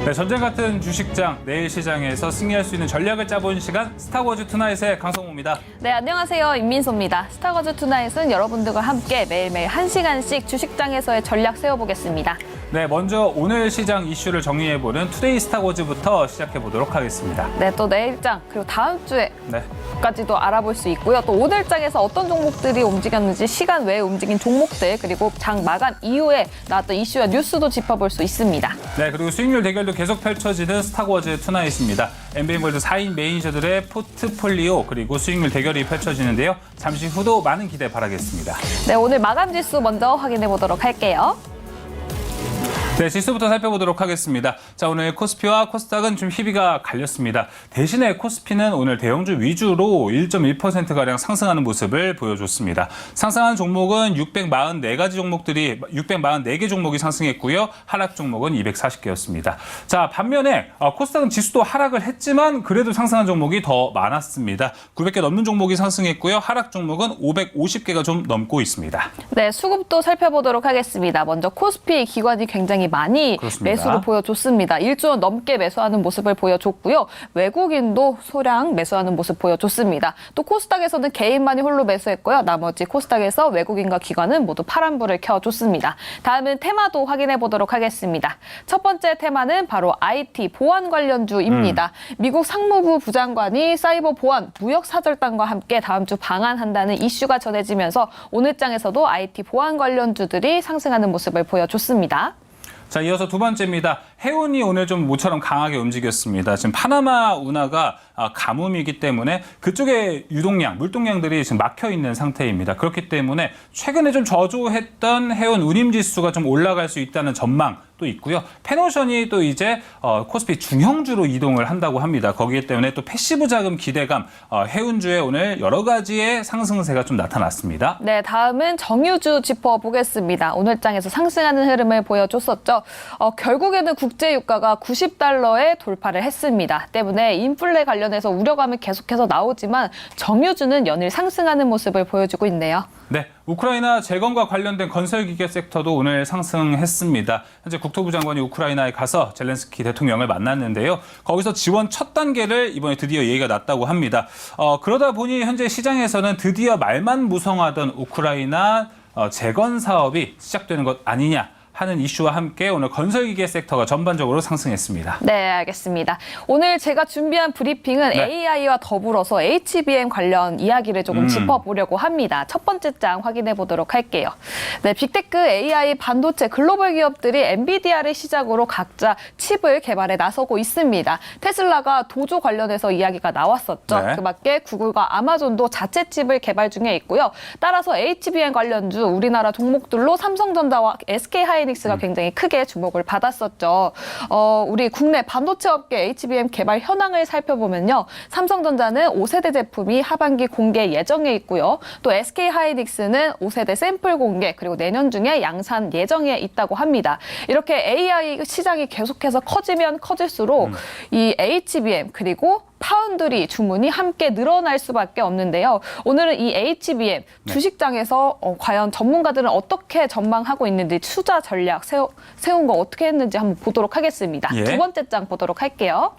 네, 전쟁 같은 주식장, 내일 시장에서 승리할 수 있는 전략을 짜본 시간 스타워즈 투나잇의 강성호입니다. 네, 안녕하세요. 임민소입니다. 스타워즈 투나잇은 여러분들과 함께 매일매일 1시간씩 주식장에서의 전략 세워보겠습니다. 네, 먼저 오늘 시장 이슈를 정리해보는 투데이 스타워즈부터 시작해보도록 하겠습니다. 네, 또 내일장 그리고 다음 주에 네. 까지도 알아볼 수 있고요. 또 오늘장에서 어떤 종목들이 움직였는지 시간 외에 움직인 종목들 그리고 장 마감 이후에 나왔던 이슈와 뉴스도 짚어볼 수 있습니다. 네, 그리고 수익률 대결도 계속 펼쳐지는 스타워즈 투나잇입니다. 엠비엔골드 4인 메이저들의 포트폴리오 그리고 수익률 대결이 펼쳐지는데요. 잠시 후도 많은 기대 바라겠습니다. 네, 오늘 마감 지수 먼저 확인해 보도록 할게요. 네, 지수부터 살펴보도록 하겠습니다. 자, 오늘 코스피와 코스닥은 좀 희비가 갈렸습니다. 대신에 코스피는 오늘 대형주 위주로 1.1%가량 상승하는 모습을 보여줬습니다. 상승한 종목은 644가지 종목들이 644개 종목이 상승했고요. 하락 종목은 240개였습니다. 자, 반면에 코스닥은 지수도 하락을 했지만 그래도 상승한 종목이 더 많았습니다. 900개 넘는 종목이 상승했고요. 하락 종목은 550개가 좀 넘고 있습니다. 네, 수급도 살펴보도록 하겠습니다. 먼저 코스피 기관이 굉장히 많이 그렇습니다. 매수를 보여줬습니다. 1조 원 넘게 매수하는 모습을 보여줬고요. 외국인도 소량 매수하는 모습 보여줬습니다. 또 코스닥에서는 개인만이 홀로 매수했고요. 나머지 코스닥에서 외국인과 기관은 모두 파란불을 켜줬습니다. 다음은 테마도 확인해 보도록 하겠습니다. 첫 번째 테마는 바로 IT 보안 관련주입니다. 미국 상무부 부장관이 사이버 보안 무역 사절단과 함께 다음 주 방한한다는 이슈가 전해지면서 오늘 장에서도 IT 보안 관련주들이 상승하는 모습을 보여줬습니다. 자, 이어서 두 번째입니다. 해운이 오늘 좀 모처럼 강하게 움직였습니다. 지금 파나마 운하가 가뭄이기 때문에 그쪽에 유동량, 물동량들이 지금 막혀 있는 상태입니다. 그렇기 때문에 최근에 좀 저조했던 해운 운임지수가 좀 올라갈 수 있다는 전망도 있고요. 페노션이 또 이제 코스피 중형주로 이동을 한다고 합니다. 거기에 때문에 또 패시브 자금 기대감, 해운주에 오늘 여러 가지의 상승세가 좀 나타났습니다. 네, 다음은 정유주 짚어보겠습니다. 오늘 장에서 상승하는 흐름을 보여줬었죠. 결국에는 국제유가가 90달러에 돌파를 했습니다. 때문에 인플레 관련해서 우려감이 계속해서 나오지만 정유주는 연일 상승하는 모습을 보여주고 있네요. 네, 우크라이나 재건과 관련된 건설기계 섹터도 오늘 상승했습니다. 현재 국토부 장관이 우크라이나에 가서 젤렌스키 대통령을 만났는데요. 거기서 지원 첫 단계를 이번에 드디어 얘기가 났다고 합니다. 그러다 보니 현재 시장에서는 드디어 말만 무성하던 우크라이나 재건 사업이 시작되는 것 아니냐 하는 이슈와 함께 오늘 건설기계 섹터가 전반적으로 상승했습니다. 네, 알겠습니다. 오늘 제가 준비한 브리핑은 네. AI와 더불어서 HBM 관련 이야기를 조금 짚어보려고 합니다. 첫 번째 장 확인해 보도록 할게요. 네, 빅테크, AI, 반도체, 글로벌 기업들이 엔비디아를 시작으로 각자 칩을 개발에 나서고 있습니다. 테슬라가 도조 관련해서 이야기가 나왔었죠. 네. 그밖에 구글과 아마존도 자체 칩을 개발 중에 있고요. 따라서 HBM 관련주 우리나라 종목들로 삼성전자와 SK하이닉스가 굉장히 크게 주목을 받았었죠. 우리 국내 반도체 업계 HBM 개발 현황을 살펴보면요. 삼성전자는 5세대 제품이 하반기 공개 예정에 있고요. 또 SK하이닉스는 5세대 샘플 공개 그리고 내년 중에 양산 예정에 있다고 합니다. 이렇게 AI 시장이 계속해서 커지면 커질수록 이 HBM 그리고 파운드리 주문이 함께 늘어날 수밖에 없는데요. 오늘은 이 HBM 주식장에서 과연 전문가들은 어떻게 전망하고 있는지 투자 전략 세운 거 어떻게 했는지 한번 보도록 하겠습니다. 예. 두 번째 장 보도록 할게요.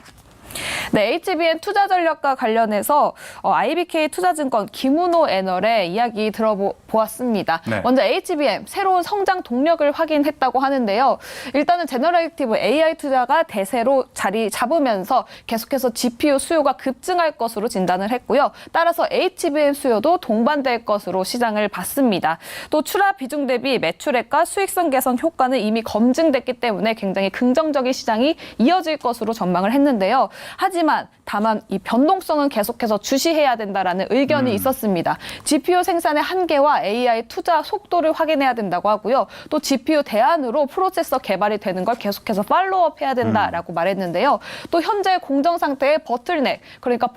네, HBM 투자 전략과 관련해서 IBK 투자증권 김은호 애널의 이야기 들어보았습니다. 네. 먼저 HBM 새로운 성장 동력을 확인했다고 하는데요. 일단은 제너레이티브 AI 투자가 대세로 자리 잡으면서 계속해서 GPU 수요가 급증할 것으로 진단을 했고요. 따라서 HBM 수요도 동반될 것으로 시장을 봤습니다. 또 출하 비중 대비 매출액과 수익성 개선 효과는 이미 검증됐기 때문에 굉장히 긍정적인 시장이 이어질 것으로 전망을 했는데요. 하지만 다만 이 변동성은 계속해서 주시해야 된다라는 의견이 있었습니다. GPU 생산의 한계와 AI 투자 속도를 확인해야 된다고 하고요. 또 GPU 대안으로 프로세서 개발이 되는 걸 계속해서 팔로우업해야 된다라고 말했는데요. 또 현재 공정 상태의 버틀넥, 그러니까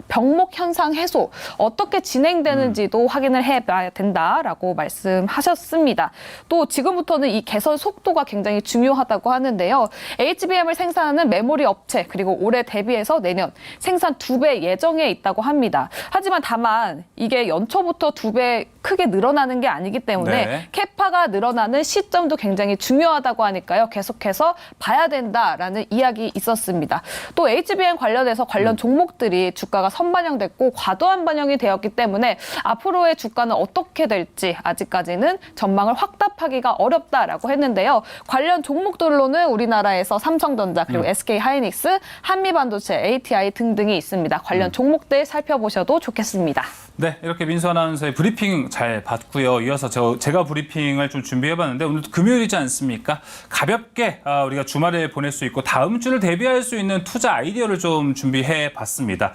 병목 현상 해소 어떻게 진행되는지도 확인을 해봐야 된다라고 말씀하셨습니다. 또 지금부터는 이 개선 속도가 굉장히 중요하다고 하는데요. HBM을 생산하는 메모리 업체 그리고 올해 대비해서 내년 생산 2배 예정에 있다고 합니다. 하지만 다만 이게 연초부터 2배 크게 늘어나는 게 아니기 때문에 네. 캐파가 늘어나는 시점도 굉장히 중요하다고 하니까요. 계속해서 봐야 된다라는 이야기 있었습니다. 또 HBM 관련해서 관련 종목들이 주가가 선반영됐고 과도한 반영이 되었기 때문에 앞으로의 주가는 어떻게 될지 아직까지는 전망을 확답하기가 어렵다라고 했는데요. 관련 종목들로는 우리나라에서 삼성전자 그리고 SK하이닉스, 한미반도체, ATI 등등이 있습니다. 관련 종목들 살펴보셔도 좋겠습니다. 네, 이렇게 민수 아나운서의 브리핑 잘 봤고요. 이어서 제가 브리핑을 좀 준비해봤는데 오늘도 금요일이지 않습니까? 가볍게 우리가 주말에 보낼 수 있고 다음 주를 대비할 수 있는 투자 아이디어를 좀 준비해봤습니다.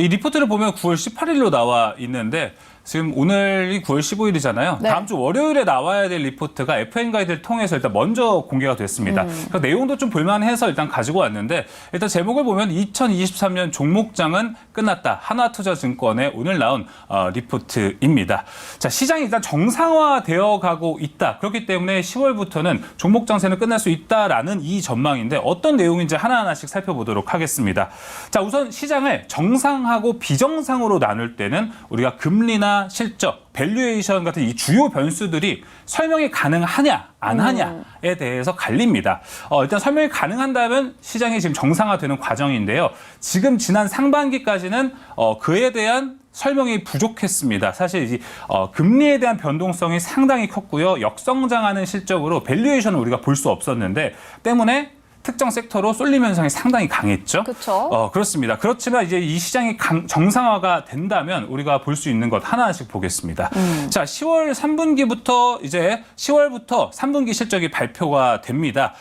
이 리포트를 보면 9월 18일로 나와 있는데 지금 오늘이 9월 15일이잖아요. 네. 다음 주 월요일에 나와야 될 리포트가 FN 가이드를 통해서 일단 먼저 공개가 됐습니다. 그래서 내용도 좀 볼만해서 일단 가지고 왔는데 일단 제목을 보면 2023년 종목장은 끝났다. 하나투자증권에 오늘 나온 리포트입니다. 자, 시장이 일단 정상화되어 가고 있다. 그렇기 때문에 10월부터는 종목 장세는 끝날 수 있다라는 이 전망인데 어떤 내용인지 하나하나씩 살펴보도록 하겠습니다. 자, 우선 시장을 정상하고 비정상으로 나눌 때는 우리가 금리나 실적, 밸류에이션 같은 이 주요 변수들이 설명이 가능하냐, 안 하냐에 대해서 갈립니다. 일단 설명이 가능한다면 시장이 지금 정상화되는 과정인데요. 지금 지난 상반기까지는 그에 대한 설명이 부족했습니다. 사실 이 금리에 대한 변동성이 상당히 컸고요. 역성장하는 실적으로 밸류에이션을 우리가 볼 수 없었는데 때문에 특정 섹터로 쏠림 현상이 상당히 강했죠. 그렇죠. 그렇습니다. 그렇지만 이제 이 시장이 정상화가 된다면 우리가 볼 수 있는 것 하나씩 보겠습니다. 자, 10월 3분기부터 이제 10월부터 3분기 실적이 발표가 됩니다.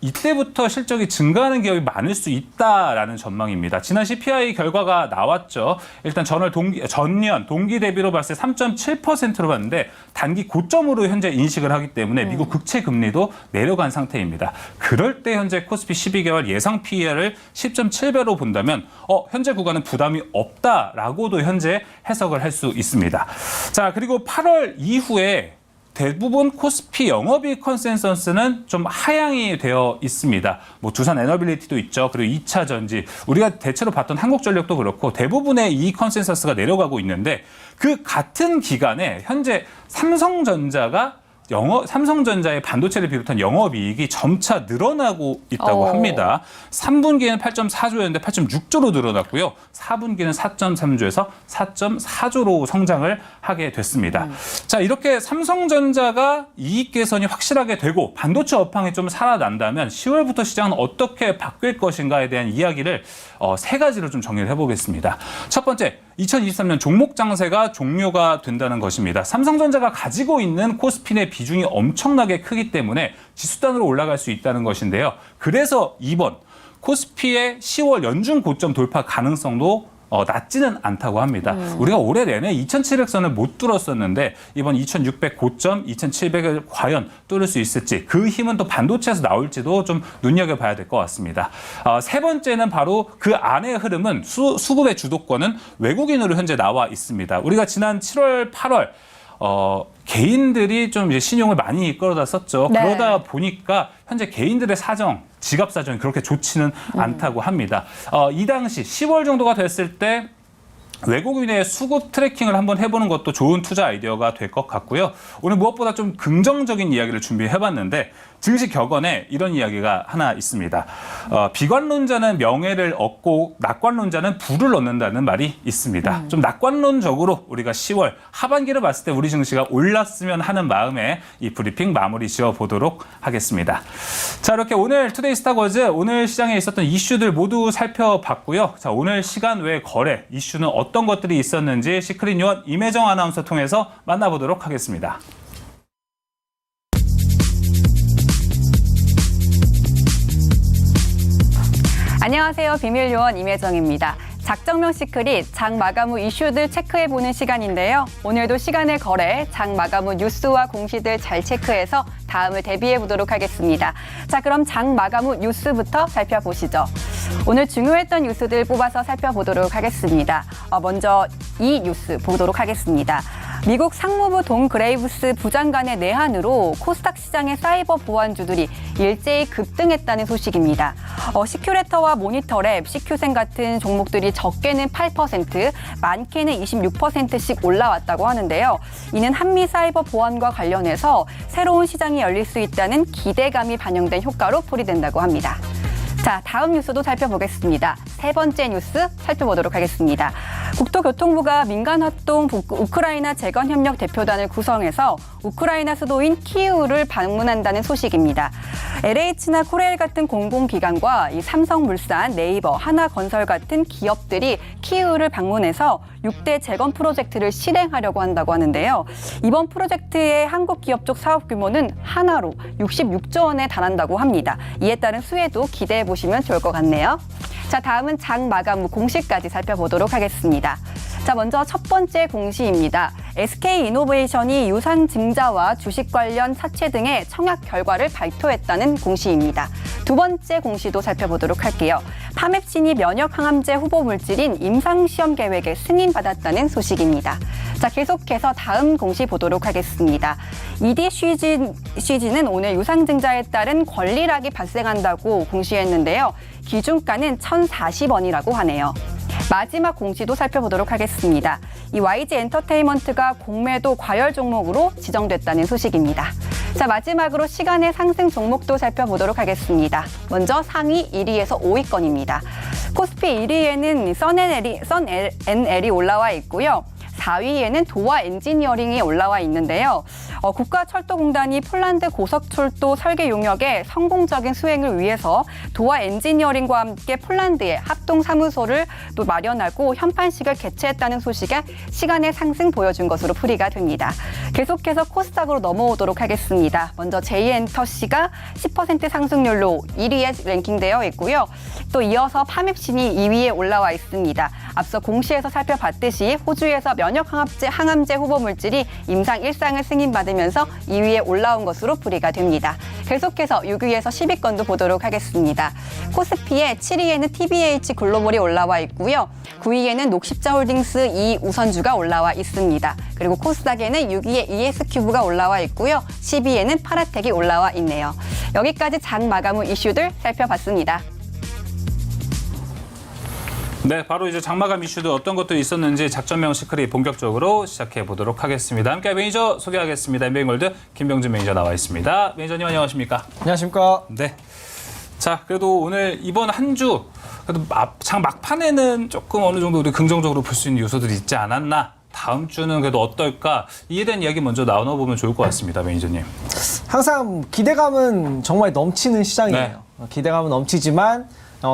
이때부터 실적이 증가하는 기업이 많을 수 있다라는 전망입니다. 지난 CPI 결과가 나왔죠. 일단 전년 동기 대비로 봤을 때 3.7%로 봤는데 단기 고점으로 현재 인식을 하기 때문에 미국 국채 금리도 내려간 상태입니다. 그럴 때 현재 코스피 12개월 예상 PER을 10.7배로 본다면 현재 구간은 부담이 없다라고도 현재 해석을 할 수 있습니다. 자, 그리고 8월 이후에 대부분 코스피 영업이익 컨센서스는 좀 하향이 되어 있습니다. 뭐 두산 에너빌리티도 있죠. 그리고 2차 전지, 우리가 대체로 봤던 한국전력도 그렇고 대부분의 이익 컨센서스가 내려가고 있는데 그 같은 기간에 현재 삼성전자의 반도체를 비롯한 영업이익이 점차 늘어나고 있다고 합니다. 3분기에는 8.4조였는데 8.6조로 늘어났고요. 4분기는 4.3조에서 4.4조로 성장을 하게 됐습니다. 자, 이렇게 삼성전자가 이익 개선이 확실하게 되고 반도체 업황이 좀 살아난다면 10월부터 시장은 어떻게 바뀔 것인가에 대한 이야기를 세 가지로 좀 정리를 해보겠습니다. 첫 번째, 2023년 종목 장세가 종료가 된다는 것입니다. 삼성전자가 가지고 있는 코스피 내 비중이 엄청나게 크기 때문에 지수단으로 올라갈 수 있다는 것인데요. 그래서 이번 코스피의 10월 연중 고점 돌파 가능성도 낮지는 않다고 합니다. 우리가 올해 내내 2,700선을 못 뚫었었는데 이번 2,600 고점, 2,700을 과연 뚫을 수 있을지 그 힘은 또 반도체에서 나올지도 좀 눈여겨봐야 될 것 같습니다. 세 번째는 바로 그 안의 흐름은 수급의 주도권은 외국인으로 현재 나와 있습니다. 우리가 지난 7월, 8월 개인들이 좀 이제 신용을 많이 끌어다 썼죠. 네. 그러다 보니까 현재 개인들의 지갑 사정이 그렇게 좋지는 않다고 합니다. 이 당시 10월 정도가 됐을 때 외국인의 수급 트래킹을 한번 해보는 것도 좋은 투자 아이디어가 될 것 같고요. 오늘 무엇보다 좀 긍정적인 이야기를 준비해봤는데 증시 격언에 이런 이야기가 하나 있습니다. 비관론자는 명예를 얻고 낙관론자는 부를 얻는다는 말이 있습니다. 좀 낙관론적으로 우리가 10월 하반기를 봤을 때 우리 증시가 올랐으면 하는 마음에 이 브리핑 마무리 지어보도록 하겠습니다. 자, 이렇게 오늘 투데이 스타거즈 오늘 시장에 있었던 이슈들 모두 살펴봤고요. 자, 오늘 시간 외 거래 이슈는 어떤 것들이 있었는지 시크릿 요원 임혜정 아나운서 통해서 만나보도록 하겠습니다. 안녕하세요. 비밀요원 임혜정입니다. 작정명 시크릿 장 마감 후 이슈들 체크해보는 시간인데요. 오늘도 시간의 거래, 장 마감 후 뉴스와 공시들 잘 체크해서 다음을 대비해보도록 하겠습니다. 자, 그럼 장 마감 후 뉴스부터 살펴보시죠. 오늘 중요했던 뉴스들 뽑아서 살펴보도록 하겠습니다. 먼저 이 뉴스 보도록 하겠습니다. 미국 상무부 돈 그레이브스 부장관의 내한으로 코스닥 시장의 사이버 보안주들이 일제히 급등했다는 소식입니다. 시큐레터와 모니터랩, 시큐생 같은 종목들이 적게는 8%, 많게는 26%씩 올라왔다고 하는데요. 이는 한미 사이버 보안과 관련해서 새로운 시장이 열릴 수 있다는 기대감이 반영된 효과로 풀이된다고 합니다. 자, 다음 뉴스도 살펴보겠습니다. 세 번째 뉴스 살펴보도록 하겠습니다. 국토교통부가 민간활동 우크라이나 재건협력 대표단을 구성해서 우크라이나 수도인 키이우를 방문한다는 소식입니다. LH나 코레일 같은 공공기관과 이 삼성물산, 네이버, 하나건설 같은 기업들이 키이우를 방문해서 6대 재건 프로젝트를 실행하려고 한다고 하는데요. 이번 프로젝트의 한국 기업 쪽 사업 규모는 하나로 66조 원에 달한다고 합니다. 이에 따른 수혜도 기대해 보시면 좋을 것 같네요. 자, 다음은 장 마감 후 공시까지 살펴보도록 하겠습니다. 자, 먼저 첫 번째 공시입니다. SK이노베이션이 유상증자와 주식 관련 사채 등의 청약 결과를 발표했다는 공시입니다. 두 번째 공시도 살펴보도록 할게요. 파맵신이 면역항암제 후보 물질인 임상시험 계획에 승인받았다는 소식입니다. 자, 계속해서 다음 공시 보도록 하겠습니다. EDCG는 오늘 유상증자에 따른 권리락이 발생한다고 공시했는데요. 기준가는 1,040원이라고 하네요. 마지막 공시도 살펴보도록 하겠습니다. 이 YG 엔터테인먼트가 공매도 과열 종목으로 지정됐다는 소식입니다. 자, 마지막으로 시간의 상승 종목도 살펴보도록 하겠습니다. 먼저 상위 1위에서 5위권입니다. 코스피 1위에는 썬NL이 올라와 있고요. 4위에는 도화 엔지니어링이 올라와 있는데요. 국가철도공단이 폴란드 고속철도 설계 용역의 성공적인 수행을 위해서 도화 엔지니어링과 함께 폴란드에 합동사무소를 또 마련하고 현판식을 개최했다는 소식에 시간의 상승 보여준 것으로 풀이가 됩니다. 계속해서 코스닥으로 넘어오도록 하겠습니다. 먼저 J엔터시가 10% 상승률로 1위에 랭킹되어 있고요. 또 이어서 파맵신이 2위에 올라와 있습니다. 앞서 공시에서 살펴봤듯이 호주에서 면역항암제 후보 물질이 임상 1상을 승인받으면서 2위에 올라온 것으로 풀이가 됩니다. 계속해서 6위에서 10위권도 보도록 하겠습니다. 코스피의 7위에는 TBH 글로벌이 올라와 있고요. 9위에는 녹십자홀딩스 이우선주가 올라와 있습니다. 그리고 코스닥에는 6위에 ES큐브가 올라와 있고요. 10위에는 파라텍이 올라와 있네요. 여기까지 장 마감 후 이슈들 살펴봤습니다. 네, 바로 이제 장마감 이슈도 어떤 것들이 있었는지 작전명 시크릿 본격적으로 시작해 보도록 하겠습니다. 함께 매니저 소개하겠습니다. 엠베잉골드 김병준 매니저 나와 있습니다. 매니저님 안녕하십니까? 안녕하십니까? 네. 자, 그래도 오늘 이번 한 주 그래도 장 막판에는 조금 어느 정도 우리 긍정적으로 볼 수 있는 요소들이 있지 않았나? 다음 주는 그래도 어떨까? 이에 대한 이야기 먼저 나눠보면 좋을 것 같습니다, 매니저님. 항상 기대감은 정말 넘치는 시장이에요. 기대감은 넘치지만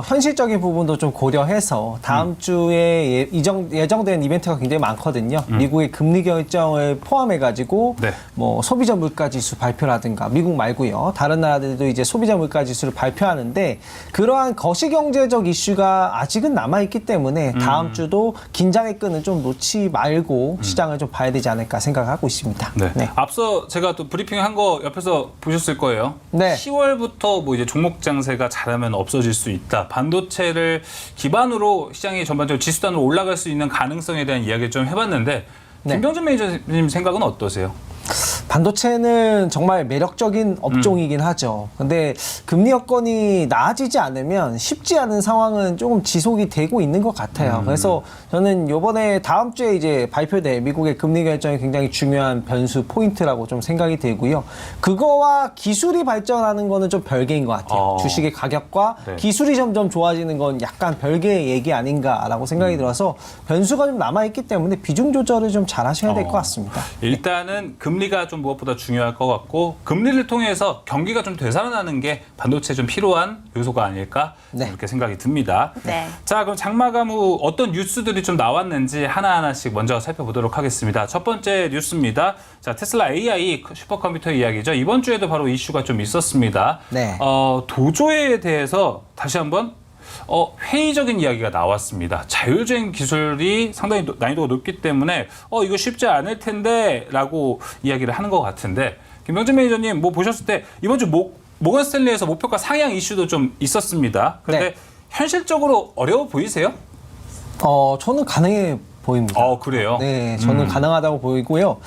현실적인 부분도 좀 고려해서 다음 주에 예정된 이벤트가 굉장히 많거든요. 미국의 금리 결정을 포함해가지고 네. 뭐 소비자 물가 지수 발표라든가 미국 말고요. 다른 나라들도 이제 소비자 물가 지수를 발표하는데 그러한 거시경제적 이슈가 아직은 남아있기 때문에 다음 주도 긴장의 끈을 좀 놓지 말고 시장을 좀 봐야 되지 않을까 생각하고 있습니다. 네. 네. 앞서 제가 또 브리핑 한 거 옆에서 보셨을 거예요. 네. 10월부터 뭐 이제 종목 장세가 잘하면 없어질 수 있다. 반도체를 기반으로 시장이 전반적으로 지수단으로 올라갈 수 있는 가능성에 대한 이야기를 좀 해봤는데 네. 김병준 매니저님 생각은 어떠세요? 반도체는 정말 매력적인 업종이긴 하죠. 근데 금리 여건이 나아지지 않으면 쉽지 않은 상황은 조금 지속이 되고 있는 것 같아요. 그래서 저는 이번에 다음 주에 이제 발표될 미국의 금리 결정이 굉장히 중요한 변수 포인트라고 좀 생각이 되고요. 그거와 기술이 발전하는 거는 좀 별개인 것 같아요. 주식의 가격과 네. 기술이 점점 좋아지는 건 약간 별개의 얘기 아닌가라고 생각이 들어서 변수가 좀 남아있기 때문에 비중 조절을 좀 잘 하셔야 될 것 같습니다. 일단은 금리가 좀 무엇보다 중요할 것 같고 금리를 통해서 경기가 좀 되살아나는 게 반도체에 좀 필요한 요소가 아닐까 네. 이렇게 생각이 듭니다. 네. 자, 그럼 장마감 후 어떤 뉴스들이 좀 나왔는지 하나하나씩 먼저 살펴보도록 하겠습니다. 첫 번째 뉴스입니다. 자, 테슬라 AI 슈퍼컴퓨터 이야기죠. 이번 주에도 바로 이슈가 좀 있었습니다. 네. 도조에 대해서 다시 한번 회의적인 이야기가 나왔습니다. 자율주행 기술이 상당히 난이도가 높기 때문에 이거 쉽지 않을 텐데 라고 이야기를 하는 것 같은데 김병준 매니저님 뭐 보셨을 때 이번 주 모건 스탠리에서 목표가 상향 이슈도 좀 있었습니다. 그런데 네. 현실적으로 어려워 보이세요? 저는 가능해 보입니다. 그래요? 네, 저는 가능하다고 보이고요.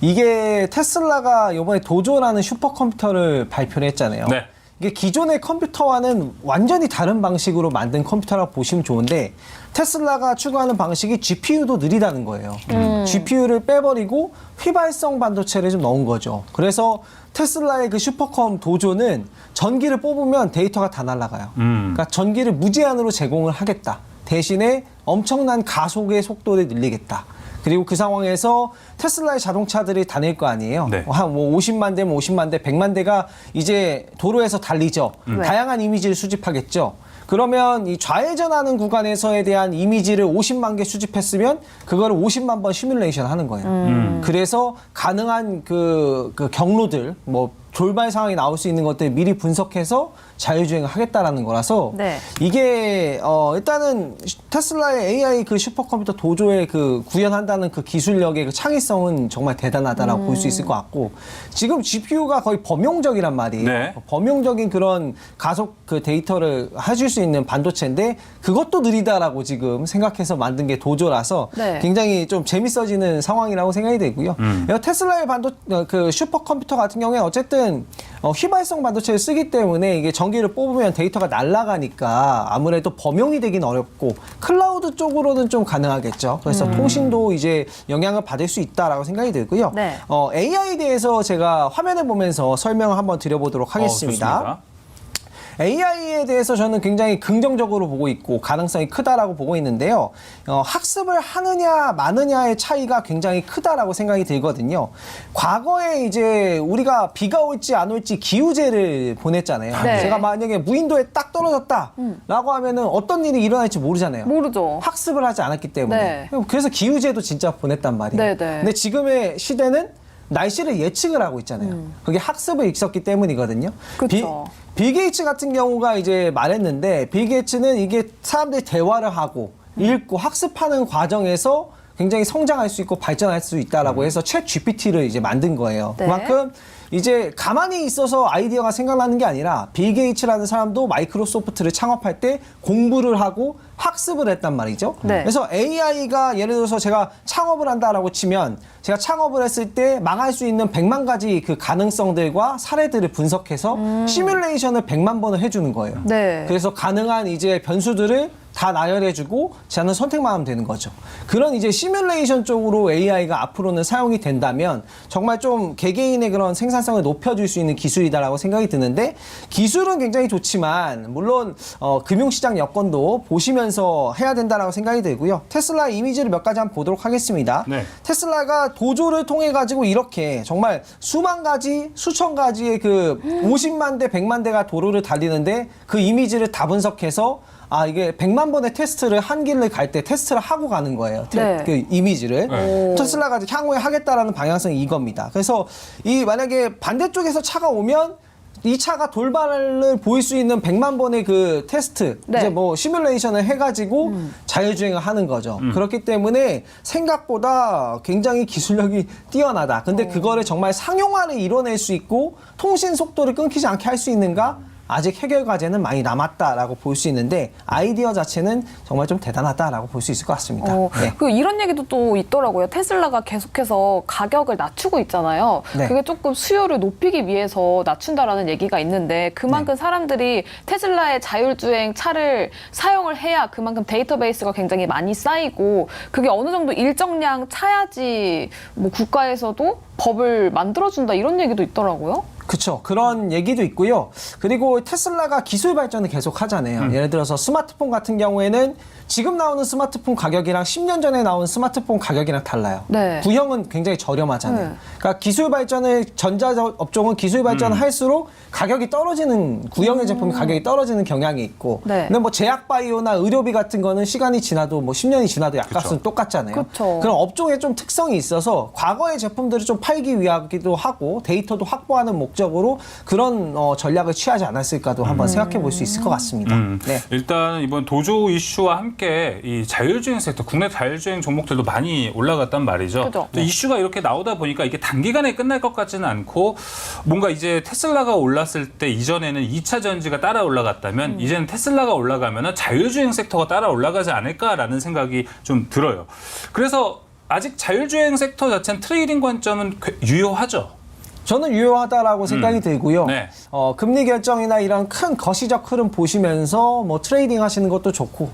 이게 테슬라가 이번에 도조라는 슈퍼컴퓨터를 발표를 했잖아요. 네. 이게 기존의 컴퓨터와는 완전히 다른 방식으로 만든 컴퓨터라고 보시면 좋은데 테슬라가 추구하는 방식이 GPU도 느리다는 거예요. GPU를 빼버리고 휘발성 반도체를 좀 넣은 거죠. 그래서 테슬라의 그 슈퍼컴 도조는 전기를 뽑으면 데이터가 다 날아가요. 그러니까 전기를 무제한으로 제공을 하겠다. 대신에 엄청난 가속의 속도를 늘리겠다. 그리고 그 상황에서 테슬라의 자동차들이 다닐 거 아니에요. 네. 한 뭐 50만 대면 50만 대, 100만 대가 이제 도로에서 달리죠. 다양한 이미지를 수집하겠죠. 그러면 이 좌회전하는 구간에서에 대한 이미지를 50만 개 수집했으면 그거를 50만 번 시뮬레이션 하는 거예요. 그래서 가능한 그 경로들, 뭐 돌발 상황이 나올 수 있는 것들 미리 분석해서 자율주행을 하겠다라는 거라서 네. 이게 일단은 테슬라의 AI 그 슈퍼컴퓨터 도조에 그 구현한다는 그 기술력의 그 창의성은 정말 대단하다라고 볼 수 있을 것 같고 지금 GPU가 거의 범용적이란 말이에요. 네. 범용적인 그런 가속 그 데이터를 해줄 수 있는 반도체인데 그것도 느리다라고 지금 생각해서 만든 게 도조라서 네. 굉장히 좀 재밌어지는 상황이라고 생각이 되고요. 테슬라의 그 슈퍼컴퓨터 같은 경우에 어쨌든 휘발성 반도체를 쓰기 때문에 이게 전기를 뽑으면 데이터가 날아가니까 아무래도 범용이 되긴 어렵고 클라우드 쪽으로는 좀 가능하겠죠. 그래서 통신도 이제 영향을 받을 수 있다라고 생각이 들고요. 네. AI에 대해서 제가 화면을 보면서 설명을 한번 드려보도록 하겠습니다. 좋습니다. AI에 대해서 저는 굉장히 긍정적으로 보고 있고 가능성이 크다라고 보고 있는데요. 학습을 하느냐 마느냐의 차이가 굉장히 크다라고 생각이 들거든요. 과거에 이제 우리가 비가 올지 안 올지 기후제를 보냈잖아요. 네. 제가 만약에 무인도에 딱 떨어졌다라고 하면은 어떤 일이 일어날지 모르잖아요. 모르죠. 학습을 하지 않았기 때문에. 네. 그래서 기후제도 진짜 보냈단 말이에요. 네, 네. 근데 지금의 시대는 날씨를 예측을 하고 있잖아요. 그게 학습을 있었기 때문이거든요. 그쵸. 빌 게이츠 같은 경우가 이제 말했는데 빌 게이츠는 이게 사람들이 대화를 하고 읽고 학습하는 과정에서 굉장히 성장할 수 있고 발전할 수 있다라고 해서 챗 GPT를 이제 만든 거예요. 네. 그만큼 이제 가만히 있어서 아이디어가 생각나는 게 아니라 빌 게이츠라는 사람도 마이크로소프트를 창업할 때 공부를 하고 학습을 했단 말이죠. 네. 그래서 AI가 예를 들어서 제가 창업을 한다라고 치면 제가 창업을 했을 때 망할 수 있는 100만 가지 그 가능성들과 사례들을 분석해서 시뮬레이션을 100만 번을 해주는 거예요. 네. 그래서 가능한 이제 변수들을 다 나열해주고 저는 선택만 하면 되는 거죠. 그런 이제 시뮬레이션 쪽으로 AI가 앞으로는 사용이 된다면 정말 좀 개개인의 그런 생산성을 높여줄 수 있는 기술이다라고 생각이 드는데 기술은 굉장히 좋지만 물론 금융시장 여건도 보시면서 해야 된다라고 생각이 들고요. 테슬라 이미지를 몇 가지 한번 보도록 하겠습니다. 네. 테슬라가 도조를 통해 가지고 이렇게 정말 수만 가지, 수천 가지의 그 50만 대, 100만 대가 도로를 달리는데 그 이미지를 다 분석해서 이게 100만 번의 테스트를 한 길을 갈 때 테스트를 하고 가는 거예요. 네. 그 이미지를. 네. 테슬라가 향후에 하겠다라는 방향성이 이겁니다. 그래서 이 만약에 반대쪽에서 차가 오면 이 차가 돌발을 보일 수 있는 100만 번의 그 테스트, 네. 이제 뭐 시뮬레이션을 해가지고 자율주행을 하는 거죠. 그렇기 때문에 생각보다 굉장히 기술력이 뛰어나다. 근데 그거를 정말 상용화를 이뤄낼 수 있고 통신 속도를 끊기지 않게 할 수 있는가? 아직 해결 과제는 많이 남았다라고 볼 수 있는데 아이디어 자체는 정말 좀 대단하다라고 볼 수 있을 것 같습니다. 네. 그 이런 얘기도 또 있더라고요. 테슬라가 계속해서 가격을 낮추고 있잖아요. 네. 그게 조금 수요를 높이기 위해서 낮춘다라는 얘기가 있는데 그만큼 사람들이 테슬라의 자율주행 차를 사용을 해야 그만큼 데이터베이스가 굉장히 많이 쌓이고 그게 어느 정도 일정량 차야지 뭐 국가에서도 법을 만들어준다 이런 얘기도 있더라고요. 그렇죠. 그런 얘기도 있고요. 그리고 테슬라가 기술 발전을 계속 하잖아요. 예를 들어서 스마트폰 같은 경우에는 지금 나오는 스마트폰 가격이랑 10년 전에 나온 스마트폰 가격이랑 달라요. 네. 구형은 굉장히 저렴하잖아요. 네. 그러니까 기술 발전을 전자업종은 기술 발전을 할수록 가격이 떨어지는 구형의 제품이 가격이 떨어지는 경향이 있고 네. 근데 뭐 제약바이오나 의료비 같은 거는 시간이 지나도 뭐 10년이 지나도 약값은 그쵸. 똑같잖아요. 그쵸. 그런 업종에 좀 특성이 있어서 과거의 제품들을 좀 팔기 위하기도 하고 데이터도 확보하는 목적 적극적으로 그런 전략을 취하지 않았을까도 한번 생각해 볼 수 있을 것 같습니다. 네. 일단 이번 도조 이슈와 함께 이 자율주행 섹터, 국내 자율주행 종목들도 많이 올라갔단 말이죠. 그죠. 또 이슈가 이렇게 나오다 보니까 이게 단기간에 끝날 것 같지는 않고 뭔가 이제 테슬라가 올랐을 때 이전에는 2차 전지가 따라 올라갔다면 이제는 테슬라가 올라가면 자율주행 섹터가 따라 올라가지 않을까라는 생각이 좀 들어요. 그래서 아직 자율주행 섹터 자체는 트레이딩 관점은 유효하죠. 저는 유효하다라고 생각이 들고요. 네. 금리 결정이나 이런 큰 거시적 흐름 보시면서 뭐 트레이딩 하시는 것도 좋고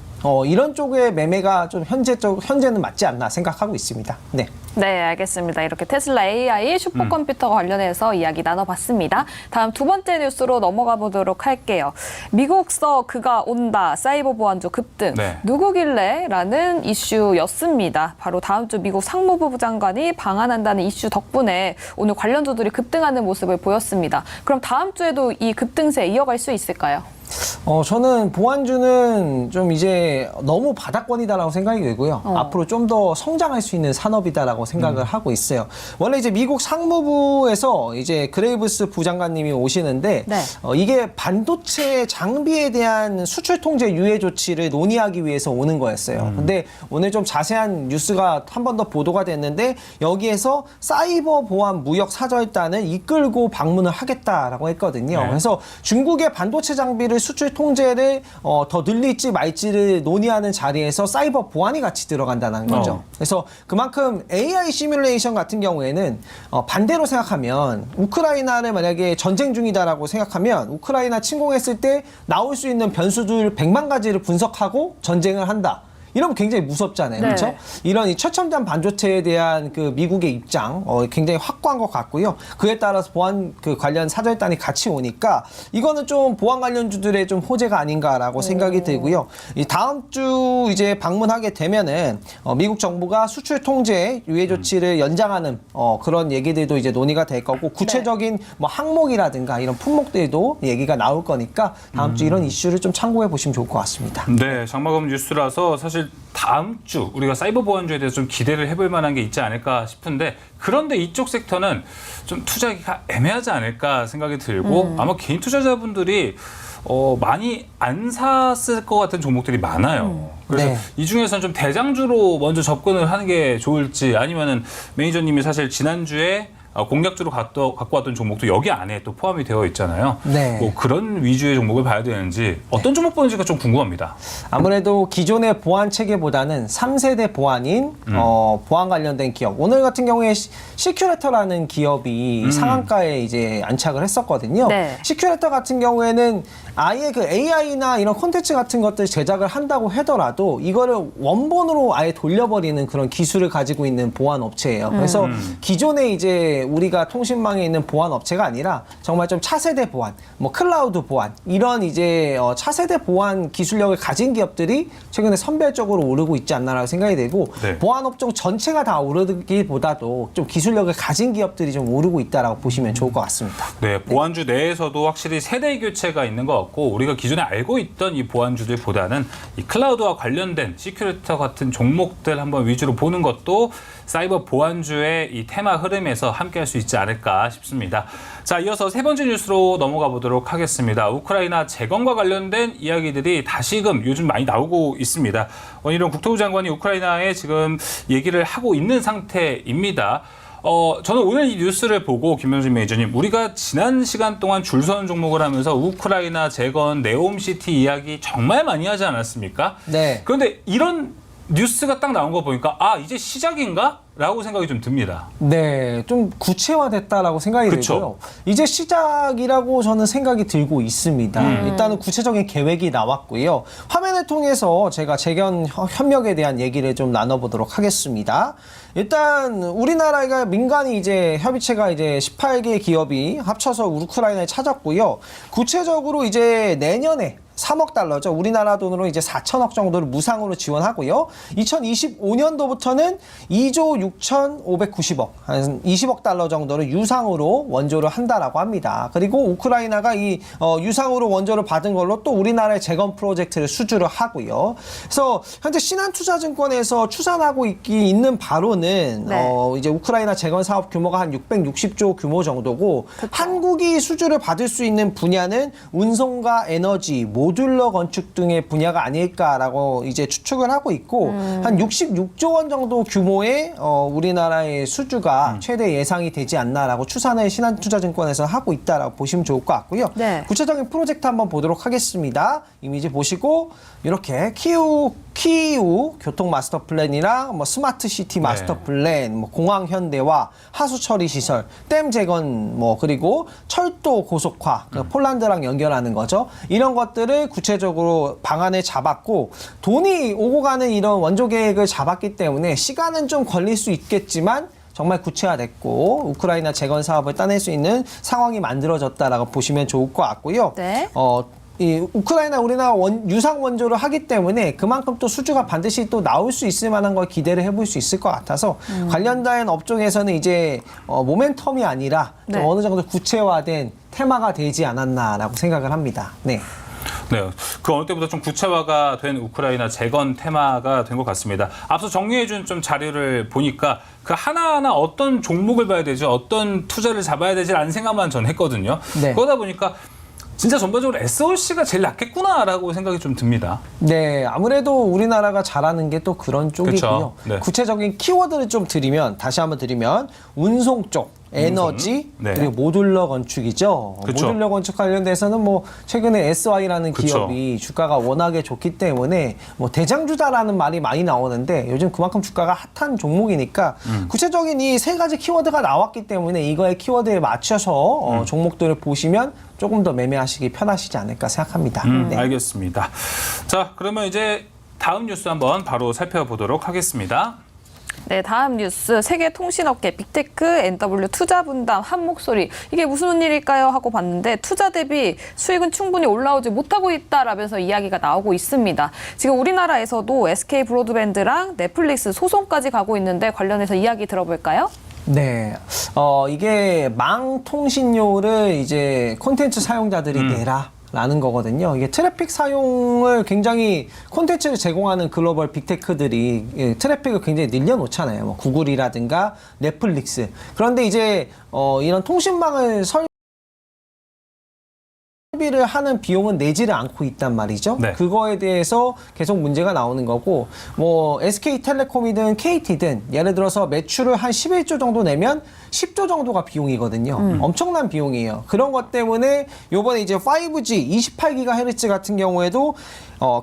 이런 쪽의 매매가 좀 현재는 맞지 않나 생각하고 있습니다. 네. 네, 알겠습니다. 이렇게 테슬라 AI 슈퍼컴퓨터 관련해서 이야기 나눠봤습니다. 다음 두 번째 뉴스로 넘어가 보도록 할게요. 미국서 그가 온다, 사이버 보안조 급등, 네. 누구길래? 라는 이슈였습니다. 바로 다음 주 미국 상무부 장관이 방한한다는 이슈 덕분에 오늘 관련주들이 급등하는 모습을 보였습니다. 그럼 다음 주에도 이 급등세 이어갈 수 있을까요? 저는 보안주는 좀 이제 너무 바닥권이다라고 생각이 들고요. 앞으로 좀 더 성장할 수 있는 산업이다라고 생각을 하고 있어요. 원래 이제 미국 상무부에서 이제 그레이브스 부장관님이 오시는데 네. 이게 반도체 장비에 대한 수출 통제 유예 조치를 논의하기 위해서 오는 거였어요. 근데 오늘 좀 자세한 뉴스가 한 번 더 보도가 됐는데 여기에서 사이버 보안 무역 사절단을 이끌고 방문을 하겠다라고 했거든요. 네. 그래서 중국의 반도체 장비를 수출 통제를 더 늘릴지 말지를 논의하는 자리에서 사이버 보안이 같이 들어간다는 거죠. 그래서 그만큼 AI 시뮬레이션 같은 경우에는 반대로 생각하면 우크라이나를 만약에 전쟁 중이다라고 생각하면 우크라이나 침공했을 때 나올 수 있는 변수들 100만 가지를 분석하고 전쟁을 한다. 이러면 굉장히 무섭잖아요. 네. 그렇죠? 이런 이 최첨단 반도체에 대한 그 미국의 입장 굉장히 확고한 것 같고요. 그에 따라서 보안 그 관련 사절단이 같이 오니까 이거는 좀 보안 관련주들의 좀 호재가 아닌가라고 생각이 들고요. 이 다음 주 이제 방문하게 되면은 미국 정부가 수출 통제 유예 조치를 연장하는 그런 얘기들도 이제 논의가 될 거고 구체적인 뭐 항목이라든가 이런 품목들도 얘기가 나올 거니까 다음 주 이런 이슈를 좀 참고해 보시면 좋을 것 같습니다. 네, 장마감 뉴스라서 사실 다음 주 우리가 사이버 보안주에 대해서 좀 기대를 해볼 만한 게 있지 않을까 싶은데 그런데 이쪽 섹터는 좀 투자하기가 애매하지 않을까 생각이 들고 아마 개인 투자자분들이 많이 안 샀을 것 같은 종목들이 많아요. 그래서 네. 이 중에서는 좀 대장주로 먼저 접근을 하는 게 좋을지 아니면은 매니저님이 사실 지난주에 공략주로 갖고 왔던 종목도 여기 안에 또 포함이 되어 있잖아요. 네. 뭐 그런 위주의 종목을 봐야 되는지 어떤 종목 보는지가 좀 궁금합니다. 아무래도 기존의 보안 체계보다는 3세대 보안인 보안 관련된 기업. 오늘 같은 경우에 시큐레터라는 기업이 상한가에 이제 안착을 했었거든요. 네. 시큐레터 같은 경우에는 아예 그 AI나 이런 콘텐츠 같은 것들 제작을 한다고 하더라도 이거를 원본으로 아예 돌려버리는 그런 기술을 가지고 있는 보안 업체예요. 그래서 기존에 이제 우리가 통신망에 있는 보안 업체가 아니라 정말 좀 차세대 보안, 뭐 클라우드 보안 이런 이제 차세대 보안 기술력을 가진 기업들이 최근에 선별적으로 오르고 있지 않나라고 생각이 되고 네. 보안 업종 전체가 다 오르기보다도 좀 기술력을 가진 기업들이 좀 오르고 있다라고 보시면 좋을 것 같습니다. 네, 보안주 내에서도 확실히 세대 교체가 있는 것 같고 우리가 기존에 알고 있던 이 보안주들보다는 이 클라우드와 관련된 시큐리터 같은 종목들 한번 위주로 보는 것도 사이버 보안주의 이 테마 흐름에서 함께 할 수 있지 않을까 싶습니다. 자, 이어서 세 번째 뉴스로 넘어가 보도록 하겠습니다. 우크라이나 재건과 관련된 이야기들이 다시금 요즘 많이 나오고 있습니다. 원희룡 국토부 장관이 우크라이나에 지금 얘기를 하고 있는 상태입니다. 저는 오늘 이 뉴스를 보고 김명진 매니저님, 우리가 지난 시간 동안 줄 서는 종목을 하면서 우크라이나 재건, 네옴시티 이야기 정말 많이 하지 않았습니까? 네. 그런데 이런 뉴스가 딱 나온 거 보니까 이제 시작인가? 라고 생각이 좀 듭니다. 네, 좀 구체화됐다라고 생각이 그쵸. 들고요. 이제 시작이라고 저는 생각이 들고 있습니다. 일단은 구체적인 계획이 나왔고요. 화면을 통해서 제가 재건 협력에 대한 얘기를 좀 나눠보도록 하겠습니다. 일단 우리나라가 민간이 이제 협의체가 이제 18개 기업이 합쳐서 우크라이나에 찾았고요. 구체적으로 이제 내년에 3억 달러죠. 우리나라 돈으로 이제 4천억 정도를 무상으로 지원하고요. 2025년도부터는 2조 6,590억, 한 20억 달러 정도를 유상으로 원조를 한다라고 합니다. 그리고 우크라이나가 이 유상으로 원조를 받은 걸로 또 우리나라의 재건 프로젝트를 수주를 하고요. 그래서 현재 신한투자증권에서 추산하고 있는 바로는 네. 이제 우크라이나 재건 사업 규모가 한 660조 규모 정도고 한국이 수주를 받을 수 있는 분야는 운송과 에너지, 모듈러 건축 등의 분야가 아닐까라고 이제 추측을 하고 있고 한 66조 원 정도 규모의 우리나라의 수주가 최대 예상이 되지 않나라고 추산을 신한투자증권에서 하고 있다라고 보시면 좋을 것 같고요. 네. 구체적인 프로젝트 한번 보도록 하겠습니다. 이미지 보시고 이렇게 키우 교통 마스터 플랜이랑 뭐 스마트 시티 마스터 플랜, 뭐 공항 현대화, 하수 처리 시설, 댐 재건, 뭐 그리고 철도 고속화, 그 폴란드랑 연결하는 거죠. 이런 것들을 구체적으로 방안을 잡았고 돈이 오고 가는 이런 원조 계획을 잡았기 때문에 시간은 좀 걸릴 수 있겠지만 정말 구체화됐고 우크라이나 재건 사업을 따낼 수 있는 상황이 만들어졌다라고 보시면 좋을 것 같고요. 네. 이 우크라이나 우리나라 유상 원조를 하기 때문에 그만큼 또 수주가 반드시 또 나올 수 있을 만한 걸 기대를 해볼 수 있을 것 같아서 관련된 업종에서는 이제 모멘텀이 아니라 좀 네. 어느 정도 구체화된 테마가 되지 않았나라고 생각을 합니다. 네. 네, 그 어느 때보다 좀 구체화가 된 우크라이나 재건 테마가 된 것 같습니다. 앞서 정리해준 좀 자료를 보니까 그 하나하나 어떤 종목을 봐야 되죠, 어떤 투자를 잡아야 되지라는 생각만 전 했거든요. 네. 그러다 보니까 진짜 전반적으로 SOC가 제일 낫겠구나라고 생각이 좀 듭니다. 네, 아무래도 우리나라가 잘하는 게 또 그런 쪽이고요. 그쵸. 네. 구체적인 키워드를 좀 다시 한번 드리면 운송 쪽, 에너지, 네. 그리고 모듈러 건축이죠. 그쵸. 모듈러 건축 관련돼서는 뭐 최근에 SY라는 그쵸. 기업이 주가가 워낙에 좋기 때문에 뭐 대장주다라는 말이 많이 나오는데 요즘 그만큼 주가가 핫한 종목이니까 구체적인 이 세 가지 키워드가 나왔기 때문에 이거의 키워드에 맞춰서 종목들을 보시면 조금 더 매매하시기 편하시지 않을까 생각합니다. 네. 알겠습니다. 자, 그러면 이제 다음 뉴스 한번 바로 살펴보도록 하겠습니다. 네, 다음 뉴스. 세계 통신업계 빅테크 NW 투자 분담 한 목소리. 이게 무슨 일일까요? 하고 봤는데 투자 대비 수익은 충분히 올라오지 못하고 있다라면서 이야기가 나오고 있습니다. 지금 우리나라에서도 SK 브로드밴드랑 넷플릭스 소송까지 가고 있는데 관련해서 이야기 들어볼까요? 네, 이게 망통신료를 이제 콘텐츠 사용자들이 내라. 라는 거거든요. 이게 트래픽 사용을 굉장히 콘텐츠를 제공하는 글로벌 빅테크들이 트래픽을 굉장히 늘려놓잖아요. 뭐 구글이라든가 넷플릭스. 그런데 이제 이런 통신망을 설비를 하는 비용은 내지를 않고 있단 말이죠. 네. 그거에 대해서 계속 문제가 나오는 거고, 뭐 SK텔레콤이든 KT든 예를 들어서 매출을 한 11조 정도 내면 10조 정도가 비용이거든요. 엄청난 비용이에요. 그런 것 때문에 요번에 이제 5G 28GHz 같은 경우에도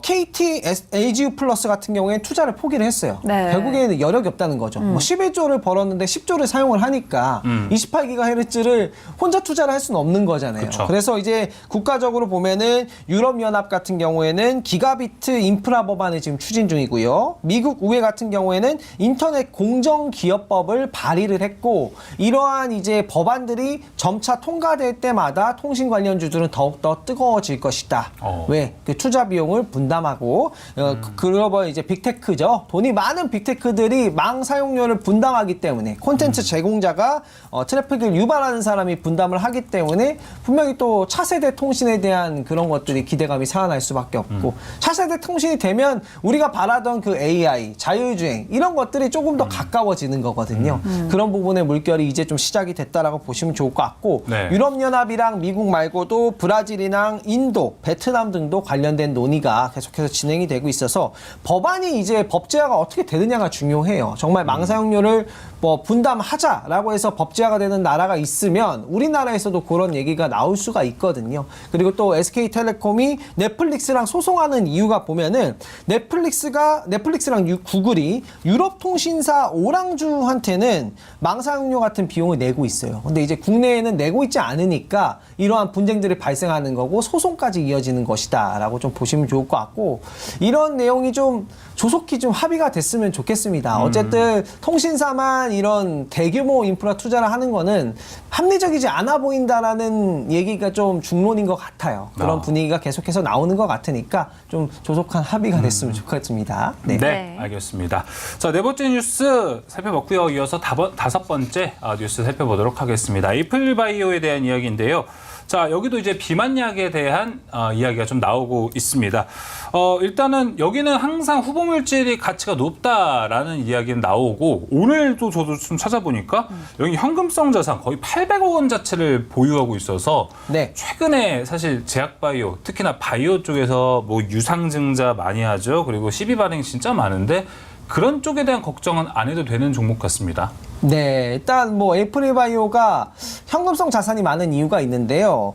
KT, LGU 플러스 같은 경우에 투자를 포기를 했어요. 네. 결국에는 여력이 없다는 거죠. 뭐 11조를 벌었는데 10조를 사용을 하니까 28GHz를 혼자 투자를 할 수는 없는 거잖아요. 그쵸. 그래서 이제 국가적으로 보면은 유럽연합 같은 경우에는 기가비트 인프라 법안을 지금 추진 중이고요. 미국 의회 같은 경우에는 인터넷 공정기업법을 발의를 했고, 이러한 이제 법안들이 점차 통과될 때마다 통신 관련주들은 더욱더 뜨거워질 것이다. 왜? 그 투자 비용을 분담하고 글로벌 이제 빅테크죠. 돈이 많은 빅테크들이 망 사용료를 분담하기 때문에 콘텐츠 제공자가 트래픽을 유발하는 사람이 분담을 하기 때문에 분명히 또 차세대 통신에 대한 그런 것들이 기대감이 살아날 수밖에 없고, 차세대 통신이 되면 우리가 바라던 그 AI, 자율주행 이런 것들이 조금 더 가까워지는 거거든요. 그런 부분의 물결이 이제 좀 시작이 됐다라고 보시면 좋을 것 같고, 네. 유럽연합이랑 미국 말고도 브라질이랑 인도, 베트남 등도 관련된 논의가 계속해서 진행이 되고 있어서 법안이 이제 법제화가 어떻게 되느냐가 중요해요. 정말 망사용료를 뭐 분담하자라고 해서 법제화가 되는 나라가 있으면 우리나라에서도 그런 얘기가 나올 수가 있거든요. 그리고 또 SK텔레콤이 넷플릭스랑 소송하는 이유가 보면은 넷플릭스랑 구글이 유럽 통신사 오랑주한테는 망사용료 같은 비용을 내고 있어요. 근데 이제 국내에는 내고 있지 않으니까 이러한 분쟁들이 발생하는 거고 소송까지 이어지는 것이다라고 좀 보시면 좋을 것 같고, 이런 내용이 좀 조속히 좀 합의가 됐으면 좋겠습니다. 어쨌든 통신사만 이런 대규모 인프라 투자를 하는 거는 합리적이지 않아 보인다라는 얘기가 좀 중론인 것 같아요. 그런 분위기가 계속해서 나오는 것 같으니까 좀 조속한 합의가 됐으면 좋겠습니다. 네. 네, 알겠습니다. 자, 네 번째 뉴스 살펴봤고요. 이어서 다섯 번째 뉴스 살펴보도록 하겠습니다. 에이플바이오에 대한 이야기인데요. 자, 여기도 이제 비만약에 대한 이야기가 좀 나오고 있습니다. 일단은 여기는 항상 후보 물질이 가치가 높다라는 이야기는 나오고, 오늘도 저도 좀 찾아보니까 여기 현금성 자산 거의 800억 원 자체를 보유하고 있어서 네. 최근에 사실 제약바이오, 특히나 바이오 쪽에서 뭐 유상증자 많이 하죠. 그리고 시비 발행 진짜 많은데 그런 쪽에 대한 걱정은 안 해도 되는 종목 같습니다. 네, 일단 뭐 에이프리바이오가 현금성 자산이 많은 이유가 있는데요.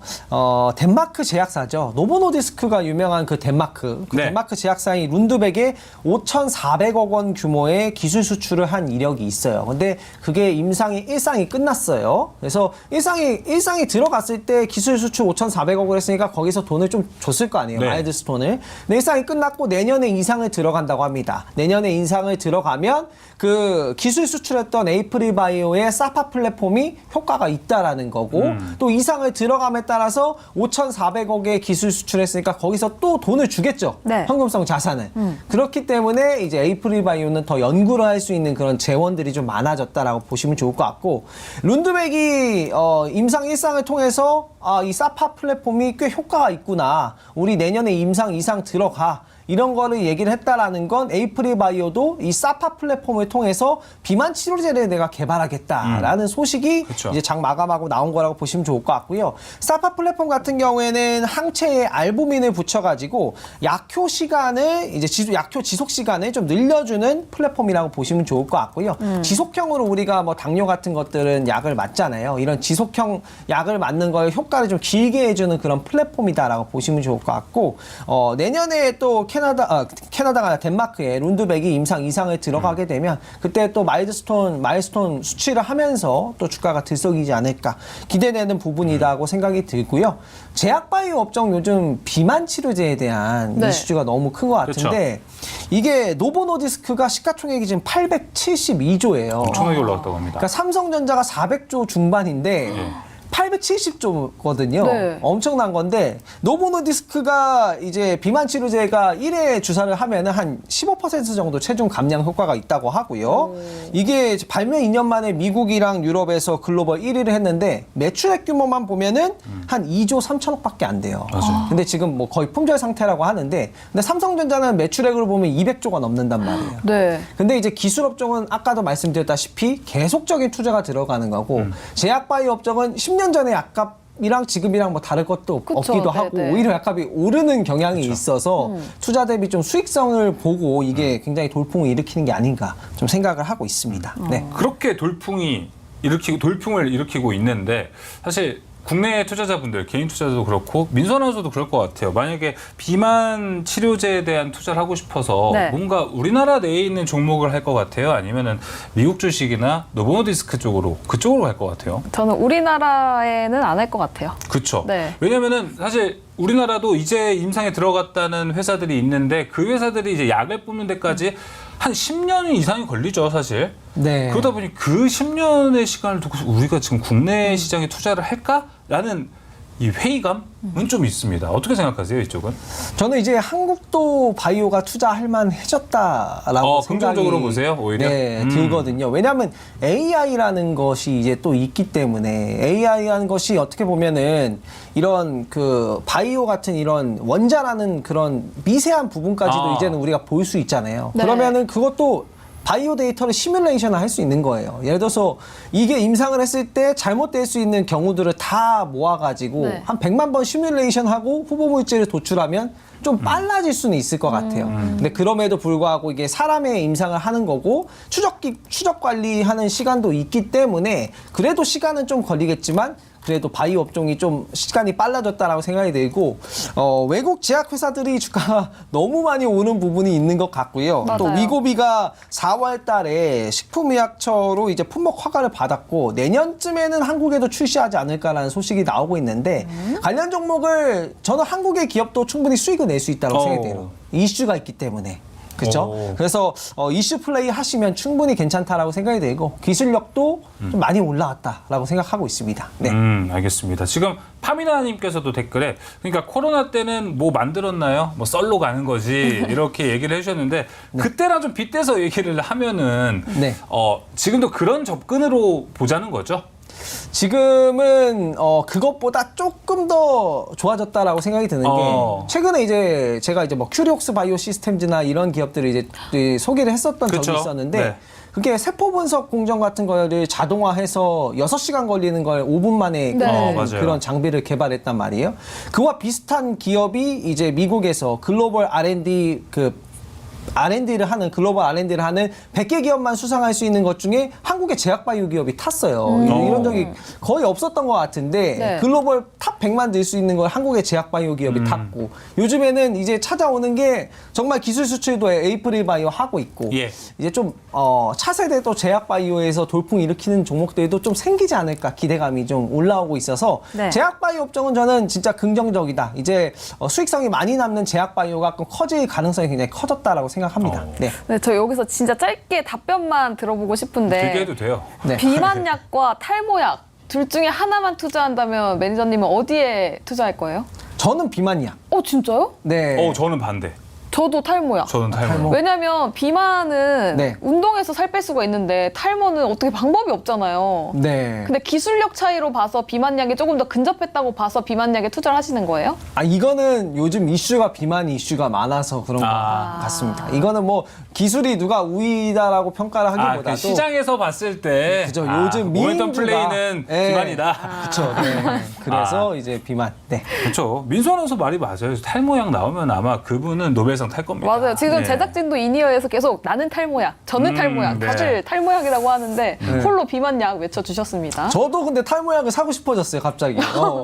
덴마크 제약사죠. 노보노디스크가 유명한 그 덴마크. 그 네. 덴마크 제약사인 룬드백에 5,400억 원 규모의 기술 수출을 한 이력이 있어요. 근데 그게 일상이 끝났어요. 그래서 일상이 들어갔을 때 기술 수출 5,400억을 했으니까 거기서 돈을 좀 줬을 거 아니에요. 네. 마일드스톤을. 근데 일상이 끝났고 내년에 이상을 들어간다고 합니다. 내년에 인상을 들어가면 그 기술 수출했던 에이프리바이오의 사파 플랫폼이 효과가 있다라는 거고 또 이상을 들어감에 따라서 5,400억의 기술 수출했으니까 거기서 또 돈을 주겠죠. 네. 현금성 자산을. 그렇기 때문에 이제 에이프리바이오는 더 연구를 할 수 있는 그런 재원들이 좀 많아졌다라고 보시면 좋을 것 같고, 룬드백이 임상 1상을 통해서 이 사파 플랫폼이 꽤 효과가 있구나. 우리 내년에 임상 2상 들어가. 이런 거를 얘기를 했다라는 건 에이프리바이오도 이 사파 플랫폼을 통해서 비만 치료제를 내가 개발하겠다라는 소식이 그쵸. 이제 장 마감하고 나온 거라고 보시면 좋을 것 같고요. 사파 플랫폼 같은 경우에는 항체에 알부민을 붙여가지고 약효 시간을 이제 약효 지속 시간을 좀 늘려주는 플랫폼이라고 보시면 좋을 것 같고요. 지속형으로 우리가 뭐 당뇨 같은 것들은 약을 맞잖아요. 이런 지속형 약을 맞는 거에 효과를 좀 길게 해주는 그런 플랫폼이다라고 보시면 좋을 것 같고, 내년에 또 캐나다가 아니라 덴마크에 룬드백이 임상 2상을 들어가게 되면 그때 또 마일스톤 수치를 하면서 또 주가가 들썩이지 않을까 기대되는 부분이라고 생각이 들고요. 제약바이오 업종 요즘 비만 치료제에 대한 네. 이슈가 너무 큰 것 같은데 이게 노보노디스크가 시가총액이 지금 872조예요. 엄청나게 올라갔다고 합니다. 그러니까 삼성전자가 400조 중반인데 네. 870조거든요. 네. 엄청난 건데 노보노디스크가 이제 비만 치료제가 1회 주사를 하면은 한 15% 정도 체중 감량 효과가 있다고 하고요. 이게 발매 2년 만에 미국이랑 유럽에서 글로벌 1위를 했는데 매출액 규모만 보면은 한 2조 3천억밖에 안 돼요. 맞아요. 근데 지금 뭐 거의 품절 상태라고 하는데, 근데 삼성전자는 매출액으로 보면 200조가 넘는단 말이에요. 네. 근데 이제 기술 업종은 아까도 말씀드렸다시피 계속적인 투자가 들어가는 거고, 제약바이오 업종은 10년 전에 약값이랑 지금이랑 뭐 다를 것도 그쵸, 없기도 네, 하고 네. 오히려 약값이 오르는 경향이 있어서 투자 대비 좀 수익성을 보고 이게 굉장히 돌풍을 일으키는 게 아닌가 좀 생각을 하고 있습니다. 네. 그렇게 돌풍을 일으키고 있는데, 사실 국내 투자자분들, 개인 투자자도 그렇고 민선화도 그럴 것 같아요. 만약에 비만 치료제에 대한 투자를 하고 싶어서 네. 뭔가 우리나라 내에 있는 종목을 할 것 같아요? 아니면은 미국 주식이나 노보노디스크 그쪽으로 갈 것 같아요? 저는 우리나라에는 안 할 것 같아요. 그렇죠. 네. 왜냐면은 사실 우리나라도 이제 임상에 들어갔다는 회사들이 있는데 그 회사들이 이제 약을 뽑는 데까지 한 10년 이상이 걸리죠, 사실. 네. 그러다 보니 그 10년의 시간을 두고 우리가 지금 국내 시장에 투자를 할까라는 이 회의감은 좀 있습니다. 어떻게 생각하세요, 이쪽은? 저는 이제 한국도 바이오가 투자할 만해졌다라고 생각이 긍정적으로 보세요, 오히려? 네, 들거든요. 왜냐하면 AI라는 것이 이제 또 있기 때문에 AI라는 것이 어떻게 보면은 이런 그 바이오 같은 이런 원자라는 그런 미세한 부분까지도 이제는 우리가 볼 수 있잖아요. 네. 그러면은 그것도 바이오 데이터를 시뮬레이션을 할 수 있는 거예요. 예를 들어서 이게 임상을 했을 때 잘못될 수 있는 경우들을 다 모아가지고 네. 한 100만 번 시뮬레이션하고 후보 물질을 도출하면 좀 빨라질 수는 있을 것 같아요. 근데 그럼에도 불구하고 이게 사람의 임상을 하는 거고 추적 관리하는 시간도 있기 때문에 그래도 시간은 좀 걸리겠지만 그래도 바이오 업종이 좀 시간이 빨라졌다라고 생각이 들고, 외국 제약 회사들이 주가가 너무 많이 오는 부분이 있는 것 같고요. 또 맞아요. 위고비가 4월 달에 식품의약처로 이제 품목 허가를 받았고 내년쯤에는 한국에도 출시하지 않을까라는 소식이 나오고 있는데, 관련 종목을 저는 한국의 기업도 충분히 수익을 낼 수 있다고 생각이 돼요. 이슈가 있기 때문에. 그렇죠? 그래서 이슈 플레이 하시면 충분히 괜찮다라고 생각이 되고 기술력도 좀 많이 올라왔다라고 생각하고 있습니다. 네. 알겠습니다. 지금 파미나님께서도 댓글에 그러니까 코로나 때는 뭐 만들었나요? 뭐 썰로 가는 거지 이렇게 얘기를 해주셨는데 그때랑 좀 빗대서 얘기를 하면은 네. 지금도 그런 접근으로 보자는 거죠? 지금은 그것보다 조금 더 좋아졌다라고 생각이 드는 게 최근에 이제 제가 이제 뭐 큐리옥스 바이오 시스템즈나 이런 기업들을 이제 소개를 했었던 그쵸? 적이 있었는데 네. 그게 세포 분석 공정 같은 거를 자동화해서 6시간 걸리는 걸 5분 만에 네. 끝내는 맞아요. 그런 장비를 개발했단 말이에요. 그와 비슷한 기업이 이제 미국에서 글로벌 R&D R&D를 하는 글로벌 R&D를 하는 100개 기업만 수상할 수 있는 것 중에 한국의 제약바이오 기업이 탔어요. 이런 적이 거의 없었던 것 같은데 네. 글로벌 탑 100만 들 수 있는 걸 한국의 제약바이오 기업이 탔고 요즘에는 이제 찾아오는 게 정말 기술 수출도 에이프릴 바이오 하고 있고 예. 이제 좀 차세대 또 제약바이오에서 돌풍 일으키는 종목들도 좀 생기지 않을까 기대감이 좀 올라오고 있어서 네. 제약바이오 업종은 저는 진짜 긍정적이다. 이제 수익성이 많이 남는 제약바이오가 커질 가능성이 굉장히 커졌다라고 생각합니다. 네. 네, 저 여기서 진짜 짧게 답변만 들어보고 싶은데 길게 해도 돼요. 네. 비만약과 탈모약 둘 중에 하나만 투자한다면 매니저님은 어디에 투자할 거예요? 저는 비만약. 진짜요? 네. 저는 반대. 저도 탈모약. 저는 탈모. 탈모. 왜냐면 비만은 네. 운동해서 살 뺄 수가 있는데 탈모는 어떻게 방법이 없잖아요. 네. 근데 기술력 차이로 봐서 비만약이 조금 더 근접했다고 봐서 비만약에 투자를 하시는 거예요? 이거는 요즘 이슈가 비만 이슈가 많아서 그런 것 같습니다. 이거는 뭐 기술이 누가 우위다라고 평가를 하기보다도 시장에서 봤을 때 그죠. 요즘 모멘텀 미인주가- 플레이는 예. 비만이다. 그렇죠. 네. 그래서 이제 비만. 네. 그렇죠. 민수 아나운서 말이 맞아요. 탈모약 나오면 아마 그분은 노벨상 탈 겁니다. 맞아요. 지금 네. 제작진도 이니어에서 계속 나는 탈모약, 저는 탈모약, 네. 다들 탈모약이라고 하는데 홀로 비만약 외쳐주셨습니다. 저도 근데 탈모약을 사고 싶어졌어요, 갑자기.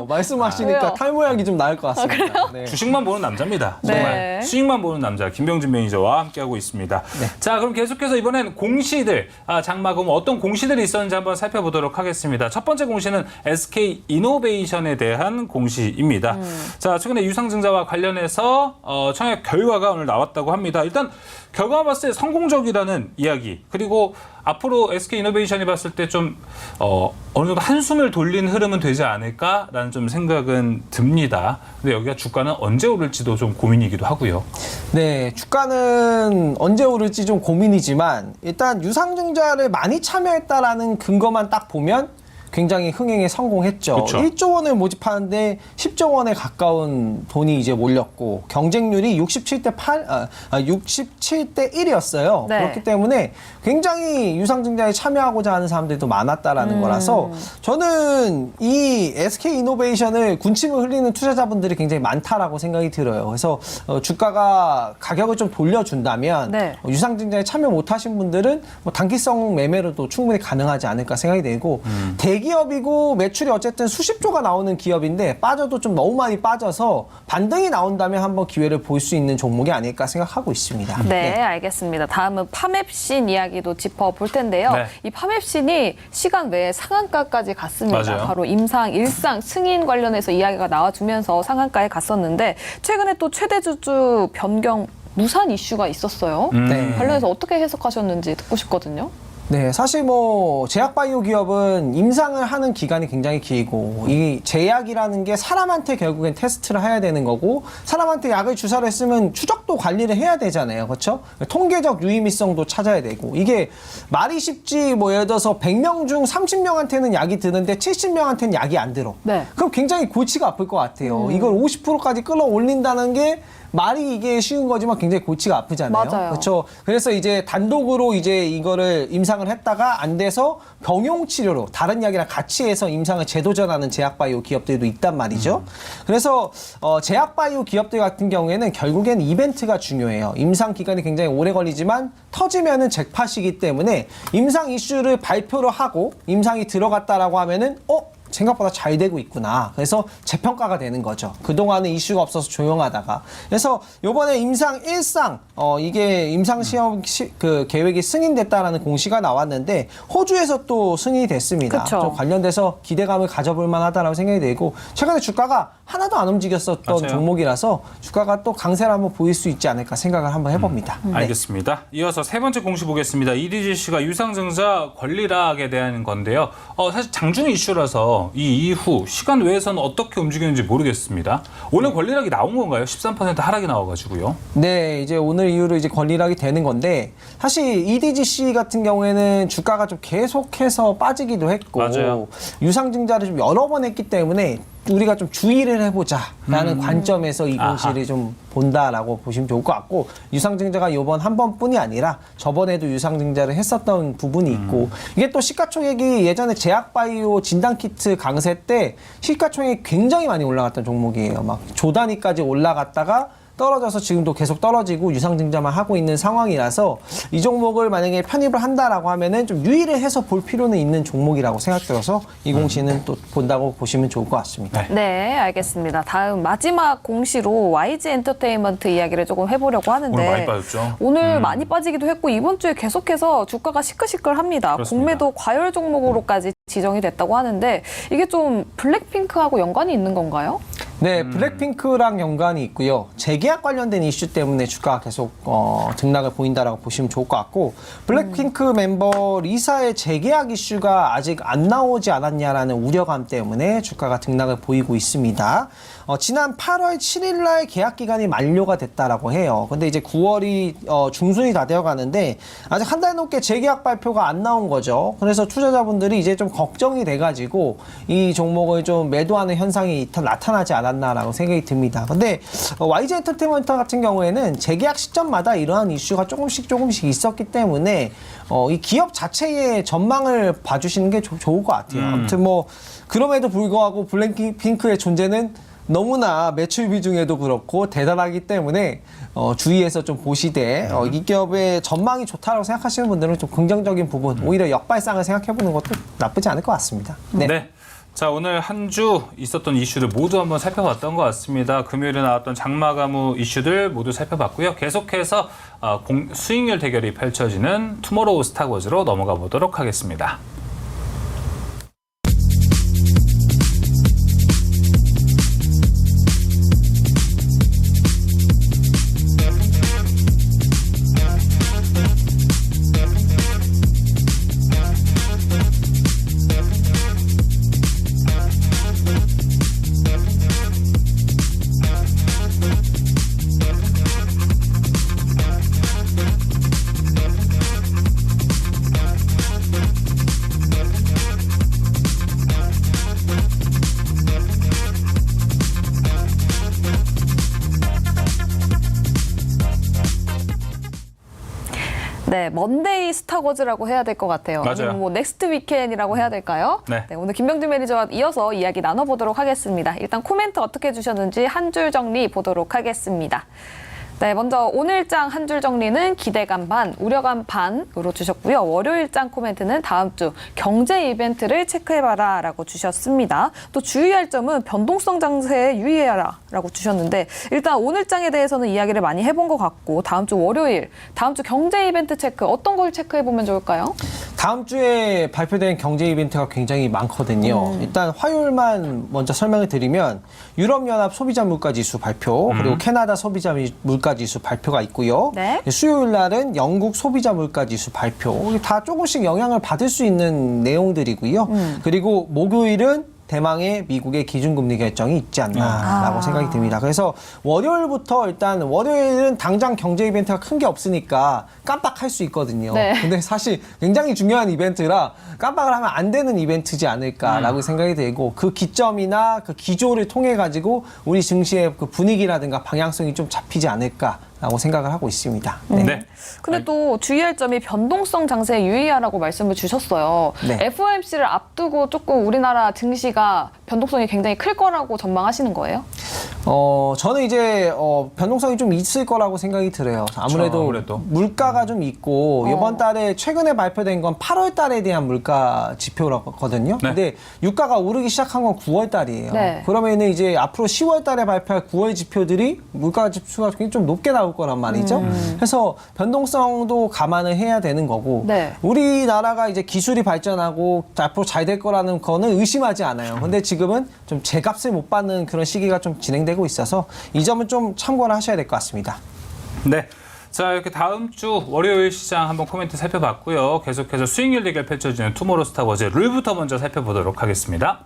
말씀하시니까 왜요? 탈모약이 좀 나을 것 같습니다. 네. 주식만 보는 남자입니다. 네. 정말 수익만 보는 남자 김병진 매니저와 함께하고 있습니다. 자, 그럼 계속해서 이번엔 공시들 장마금 어떤 공시들이 있었는지 한번 살펴보도록 하겠습니다. 첫 번째 공시는 SK 이노베이션에 대한 공시입니다. 자, 최근에 유상증자와 관련해서 청약 결과가 오늘 나왔다고 합니다. 일단 결과만 봤을 때 성공적이라는 이야기, 그리고 앞으로 SK 이노베이션이 봤을 때 좀 어느 정도 한숨을 돌린 흐름은 되지 않을까라는 좀 생각은 듭니다. 근데 여기가 주가는 언제 오를지도 좀 고민이기도 하고요. 네, 주가는 언제 오를지 좀 고민이지만 일단 유상증자를 많이 참여했다라는 근거만 딱 보면 굉장히 흥행에 성공했죠. 그쵸. 1조 원을 모집하는데 10조 원에 가까운 돈이 이제 몰렸고 경쟁률이 67대 1이었어요. 네. 그렇기 때문에 굉장히 유상증자에 참여하고자 하는 사람들도 많았다라는 거라서 저는 이 SK 이노베이션을 군침을 흘리는 투자자분들이 굉장히 많다라고 생각이 들어요. 그래서 주가가 가격을 좀 돌려준다면 네. 유상증자에 참여 못하신 분들은 뭐 단기성 매매로도 충분히 가능하지 않을까 생각이 되고 대기업이고 매출이 어쨌든 수십조가 나오는 기업인데 빠져도 좀 너무 많이 빠져서 반등이 나온다면 한번 기회를 볼 수 있는 종목이 아닐까 생각하고 있습니다. 네, 알겠습니다. 다음은 파맵신 이야기도 짚어볼 텐데요. 네. 이 파맵신이 시간 외에 상한가까지 갔습니다. 맞아요. 바로 임상, 일상, 승인 관련해서 이야기가 나와주면서 상한가에 갔었는데 최근에 또 최대 주주 변경 무산 이슈가 있었어요. 네. 관련해서 어떻게 해석하셨는지 듣고 싶거든요. 네, 사실 뭐 제약바이오 기업은 임상을 하는 기간이 굉장히 길고 이 제약이라는 게 사람한테 결국엔 테스트를 해야 되는 거고 사람한테 약을 주사를 했으면 추적도 관리를 해야 되잖아요. 그렇죠? 통계적 유의미성도 찾아야 되고 이게 말이 쉽지 뭐 예를 들어서 100명 중 30명한테는 약이 드는데 70명한테는 약이 안 들어. 네. 그럼 굉장히 골치가 아플 것 같아요. 이걸 50%까지 끌어올린다는 게 말이 이게 쉬운 거지만 굉장히 골치가 아프잖아요. 맞아요. 그렇죠. 그래서 이제 단독으로 이제 이거를 임상을 했다가 안 돼서 병용 치료로 다른 약이랑 같이 해서 임상을 재도전하는 제약바이오 기업들도 있단 말이죠. 그래서 제약바이오 기업들 같은 경우에는 결국엔 이벤트가 중요해요. 임상 기간이 굉장히 오래 걸리지만 터지면은 잭팟이기 때문에 임상 이슈를 발표를 하고 임상이 들어갔다라고 하면은 생각보다 잘 되고 있구나. 그래서 재평가가 되는 거죠. 그동안은 이슈가 없어서 조용하다가. 그래서 요번에 임상 1상, 이게 임상시험 그 계획이 승인됐다라는 공시가 나왔는데, 호주에서 또 승인이 됐습니다. 그쵸. 좀 관련돼서 기대감을 가져볼 만하다라고 생각이 되고, 최근에 주가가 하나도 안 움직였었던 맞아요. 종목이라서 주가가 또 강세를 한번 보일 수 있지 않을까 생각을 한번 해봅니다. 네. 알겠습니다. 이어서 세 번째 공시 보겠습니다. EDGC가 유상증자 권리락에 대한 건데요. 사실 장중 이슈라서 이 이후 시간 외에서는 어떻게 움직이는지 모르겠습니다. 오늘 권리락이 나온 건가요? 13% 하락이 나와가지고요. 네, 이제 오늘 이후로 이제 권리락이 되는 건데, 사실 EDGC 같은 경우에는 주가가 좀 계속해서 빠지기도 했고, 맞아요. 유상증자를 좀 여러 번 했기 때문에 우리가 좀 주의를 해보자라는 관점에서 이 공시를 아하. 좀 본다라고 보시면 좋을 것 같고, 유상증자가 이번 한 번뿐이 아니라 저번에도 유상증자를 했었던 부분이 있고, 이게 또 시가총액이 예전에 제약바이오 진단키트 강세 때 시가총액이 굉장히 많이 올라갔던 종목이에요. 막 조 단위까지 올라갔다가 떨어져서 지금도 계속 떨어지고 유상증자만 하고 있는 상황이라서, 이 종목을 만약에 편입을 한다라고 하면은 좀 유의를 해서 볼 필요는 있는 종목이라고 생각들어서 이 공시는 또 본다고 보시면 좋을 것 같습니다. 네. 네, 알겠습니다. 다음 마지막 공시로 YG 엔터테인먼트 이야기를 조금 해보려고 하는데, 오늘 많이 빠졌죠. 오늘 많이 빠지기도 했고 이번 주에 계속해서 주가가 시끌시끌합니다. 그렇습니다. 공매도 과열 종목으로까지 지정이 됐다고 하는데, 이게 좀 블랙핑크하고 연관이 있는 건가요? 네, 블랙핑크랑 연관이 있고요. 재계약 관련된 이슈 때문에 주가가 계속 등락을 보인다라고 보시면 좋을 것 같고, 블랙핑크 멤버 리사의 재계약 이슈가 아직 안 나오지 않았냐라는 우려감 때문에 주가가 등락을 보이고 있습니다. 지난 8월 7일 날 계약 기간이 만료가 됐다라고 해요. 근데 이제 9월이 중순이 다 되어 가는데 아직 한 달 넘게 재계약 발표가 안 나온 거죠. 그래서 투자자분들이 이제 좀 걱정이 돼 가지고 이 종목을 좀 매도하는 현상이 나타나지 않았나라고 생각이 듭니다. 근데 YG 엔터테인먼트 같은 경우에는 재계약 시점마다 이러한 이슈가 조금씩 있었기 때문에 이 기업 자체의 전망을 봐주시는 게 좋을 것 같아요. 아무튼 뭐 그럼에도 불구하고 블랙핑크의 존재는 너무나 매출 비중에도 그렇고 대단하기 때문에 주의해서 좀 보시되, 이 기업의 전망이 좋다고 생각하시는 분들은 좀 긍정적인 부분, 오히려 역발상을 생각해보는 것도 나쁘지 않을 것 같습니다. 네. 네. 자, 오늘 한 주 있었던 이슈들 모두 한번 살펴봤던 것 같습니다. 금요일에 나왔던 장마가무 이슈들 모두 살펴봤고요. 계속해서 수익률 대결이 펼쳐지는 투모로우 스탁워즈로 넘어가 보도록 하겠습니다. 네, 먼데이 스타워즈라고 해야 될 것 같아요. 맞아요. 아니면 뭐 넥스트 위켄이라고 해야 될까요? 네. 오늘 김병준 매니저와 이어서 이야기 나눠보도록 하겠습니다. 일단 코멘트 어떻게 주셨는지 한 줄 정리 보도록 하겠습니다. 네, 먼저 오늘장 한 줄 정리는 기대감 반, 우려감 반으로 주셨고요. 월요일장 코멘트는 다음 주 경제 이벤트를 체크해봐라 라고 주셨습니다. 또 주의할 점은 변동성 장세에 유의해라 라고 주셨는데, 일단 오늘장에 대해서는 이야기를 많이 해본 것 같고, 다음 주 월요일, 다음 주 경제 이벤트 체크 어떤 걸 체크해보면 좋을까요? 다음 주에 발표된 경제 이벤트가 굉장히 많거든요. 일단 화요일만 먼저 설명을 드리면, 유럽연합 소비자 물가지수 발표, 그리고 캐나다 소비자 물가지수 발표가 있고요. 네. 수요일 날은 영국 소비자 물가지수 발표. 이게 다 조금씩 영향을 받을 수 있는 내용들이고요. 그리고 목요일은 대망의 미국의 기준금리 결정이 있지 않나라고 생각이 듭니다. 그래서 월요일부터 일단 월요일은 당장 경제 이벤트가 큰 게 없으니까 깜빡할 수 있거든요. 네. 근데 사실 굉장히 중요한 이벤트라 깜빡을 하면 안 되는 이벤트지 않을까라고 생각이 되고, 그 기점이나 그 기조를 통해 가지고 우리 증시의 그 분위기라든가 방향성이 좀 잡히지 않을까라고 생각을 하고 있습니다. 네. 네. 근데 또 주의할 점이 변동성 장세에 유의하라고 말씀을 주셨어요. 네. FOMC를 앞두고 조금 우리나라 증시가 변동성이 굉장히 클 거라고 전망하시는 거예요? 저는 이제 변동성이 좀 있을 거라고 생각이 들어요. 아무래도 물가가 좀 있고 이번 달에 최근에 발표된 건 8월 달에 대한 물가 지표라거든요. 네. 근데 유가가 오르기 시작한 건 9월 달이에요. 네. 그러면은 이제 앞으로 10월 달에 발표할 9월 지표들이 물가 지수가 굉장히 좀 높게 나올 거란 말이죠. 그래서 변동성도 감안을 해야 되는 거고 네. 우리나라가 이제 기술이 발전하고 앞으로 잘 될 거라는 거는 의심하지 않아요. 근데 지금은 좀 제값을 못 받는 그런 시기가 좀 진행되고 있어서 이 점은 좀 참고를 하셔야 될 것 같습니다. 네. 자, 이렇게 다음 주 월요일 시장 한번 코멘트 살펴봤고요. 계속해서 수익률 대결 펼쳐지는 투모로우 스타워즈 룰부터 먼저 살펴보도록 하겠습니다.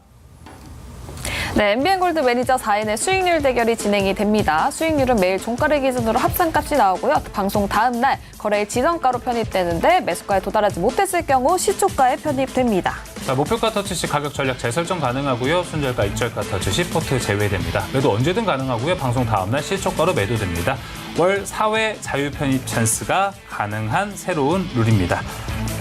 네, MBN골드 매니저 4인의 수익률 대결이 진행이 됩니다. 수익률은 매일 종가를 기준으로 합산값이 나오고요. 방송 다음 날 거래일 지정가로 편입되는데 매수가에 도달하지 못했을 경우 시초가에 편입됩니다. 자, 목표가 터치 시 가격 전략 재설정 가능하고요. 순절가, 익절가 터치 시 포트 제외됩니다. 매도 언제든 가능하고요. 방송 다음 날 시초가로 매도됩니다. 월 4회 자유 편입 찬스가 가능한 새로운 룰입니다.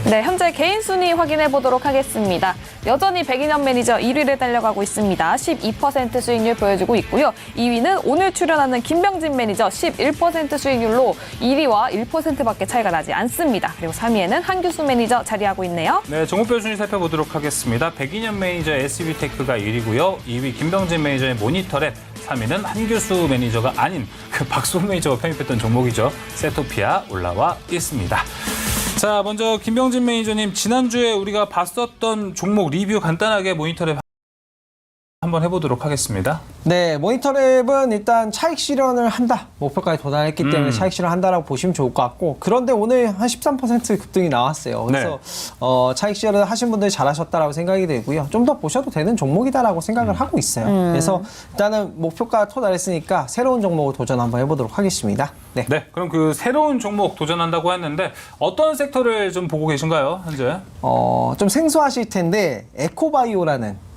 네, 현재 개인 순위 확인해 보도록 하겠습니다. 여전히 백인현 매니저 1위를 달려가고 있습니다. 12% 수익률 보여주고 있고요. 2위는 오늘 출연하는 김병진 매니저 11% 수익률로 1위와 1%밖에 차이가 나지 않습니다. 그리고 3위에는 한규수 매니저 자리하고 있네요. 네, 종목별 순위 살펴보도록 하겠습니다. 백인현 매니저 SB테크가 1위고요. 2위 김병진 매니저의 모니터랩, 3위는 한규수 매니저가 아닌 그 박수호 매니저가 편입했던 종목이죠. 세토피아 올라와 있습니다. 자, 먼저 김병진 매니저님, 지난주에 우리가 봤었던 종목 리뷰 간단하게 모니터랩 한번 해보도록 하겠습니다. 네, 모니터랩은 일단 차익 실현을 한다. 목표까지 도달했기 때문에 차익 실현한다라고 보시면 좋을 것 같고, 그런데 오늘 한 13% 급등이 나왔어요. 그래서 차익 실현을 하신 분들이 잘하셨다라고 생각이 되고요. 좀 더 보셔도 되는 종목이다라고 생각을 하고 있어요. 그래서 일단은 목표가 도달했으니까 새로운 종목을 도전 한번 해보도록 하겠습니다. 네. 네, 그럼 그 새로운 종목 도전한다고 했는데 어떤 섹터를 좀 보고 계신가요, 현재? 좀 생소하실 텐데 에코바이오라는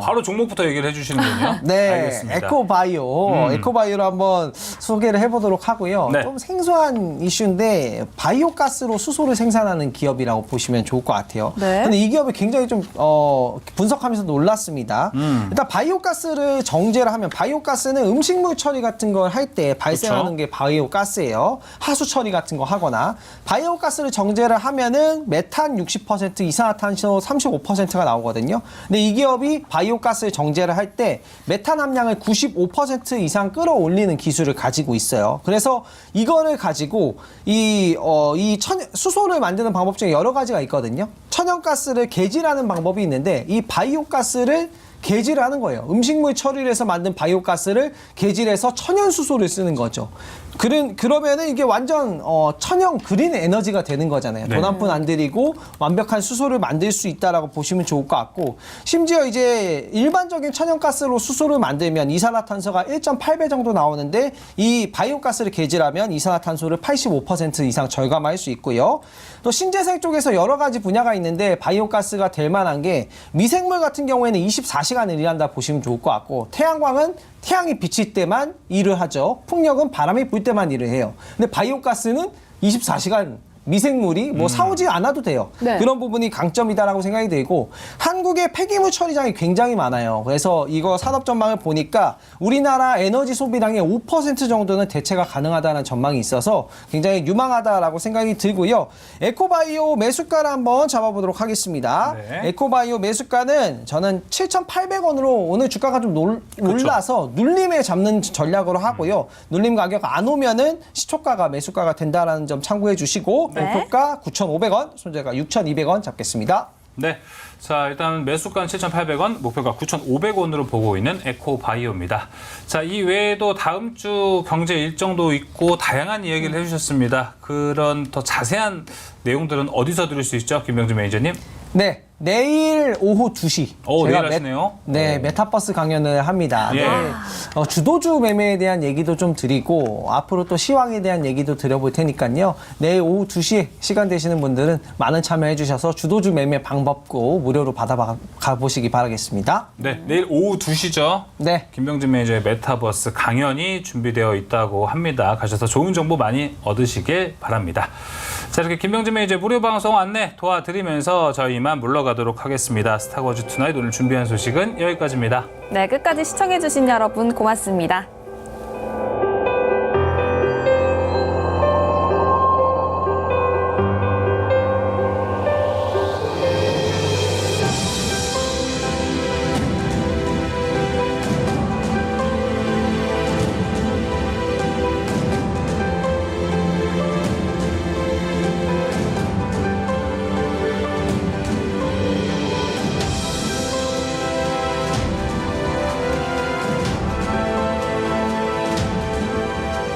바로 종목부터 얘기를 해주시는군요. 네, 알겠습니다. 에코바이오를 한번 소개를 해보도록 하고요. 네. 좀 생소한 이슈인데 바이오가스로 수소를 생산하는 기업이라고 보시면 좋을 것 같아요. 네. 근데 이 기업이 굉장히 좀 분석하면서 놀랐습니다. 일단 바이오가스를 정제를 하면, 바이오가스는 음식물 처리 같은 걸 할 때 발생하는 게 바이오가스예요. 하수 처리 같은 거 하거나. 바이오가스를 정제를 하면은 메탄 60%, 이산화탄소 35%가 나오거든요. 근데 이 기업이 바이오가스를 정제를 할 때 메탄 함량을 95% 이상 끌어올리는 기술을 가지고 있어요. 그래서 이거를 가지고 수소를 만드는 방법 중에 여러 가지가 있거든요. 천연가스를 개질하는 방법이 있는데 이 바이오가스를 개질을 하는 거예요. 음식물 처리를 해서 만든 바이오가스를 개질해서 천연수소를 쓰는 거죠. 그러면은 이게 완전 천연 그린 에너지가 되는 거잖아요. 네. 돈 한 푼 안 들이고 완벽한 수소를 만들 수 있다라고 보시면 좋을 것 같고, 심지어 이제 일반적인 천연가스로 수소를 만들면 이산화탄소가 1.8배 정도 나오는데 이 바이오가스를 개질하면 이산화탄소를 85% 이상 절감할 수 있고요. 또 신재생 쪽에서 여러 가지 분야가 있는데 바이오가스가 될 만한 게 미생물 같은 경우에는 24시간을 일한다 보시면 좋을 것 같고, 태양광은 태양이 비칠 때만 일을 하죠. 풍력은 바람이 불 때만 일을 해요. 근데 바이오가스는 24시간 미생물이 사오지 않아도 돼요. 네. 그런 부분이 강점이다라고 생각이 되고, 한국의 폐기물 처리장이 굉장히 많아요. 그래서 이거 산업 전망을 보니까 우리나라 에너지 소비량의 5% 정도는 대체가 가능하다는 전망이 있어서 굉장히 유망하다라고 생각이 들고요. 에코바이오 매수가를 한번 잡아보도록 하겠습니다. 네. 에코바이오 매수가는 저는 7,800원으로 오늘 주가가 좀 올라서 눌림에 잡는 전략으로 하고요. 눌림 가격 안 오면은 시초가가 매수가가 된다라는 점 참고해 주시고, 네. 목표가 9,500원, 손절가 6,200원 잡겠습니다. 네. 자, 일단 매수가는 7,800원, 목표가 9,500원으로 보고 있는 에코바이오입니다. 자, 이 외에도 다음 주 경제 일정도 있고 다양한 이야기를 해주셨습니다. 그런 더 자세한 내용들은 어디서 들을 수 있죠, 김병진 매니저님? 네, 내일 오후 2시. 내일 하시네요. 메타버스 강연을 합니다. 예. 네, 주도주 매매에 대한 얘기도 좀 드리고, 앞으로 또 시황에 대한 얘기도 드려볼 테니까요. 내일 오후 2시에 시간 되시는 분들은 많은 참여해 주셔서 주도주 매매 방법고 무료로 받아가보시기 바라겠습니다. 네, 내일 오후 2시죠. 네. 김병진 매니저의 메타버스 강연이 준비되어 있다고 합니다. 가셔서 좋은 정보 많이 얻으시길 바랍니다. 자, 이렇게 김병진 매니저의 무료 방송 안내 도와드리면서 저희만 물러가도록 하겠습니다. 스타워즈 투나잇 오늘 준비한 소식은 여기까지입니다. 네, 끝까지 시청해주신 여러분 고맙습니다.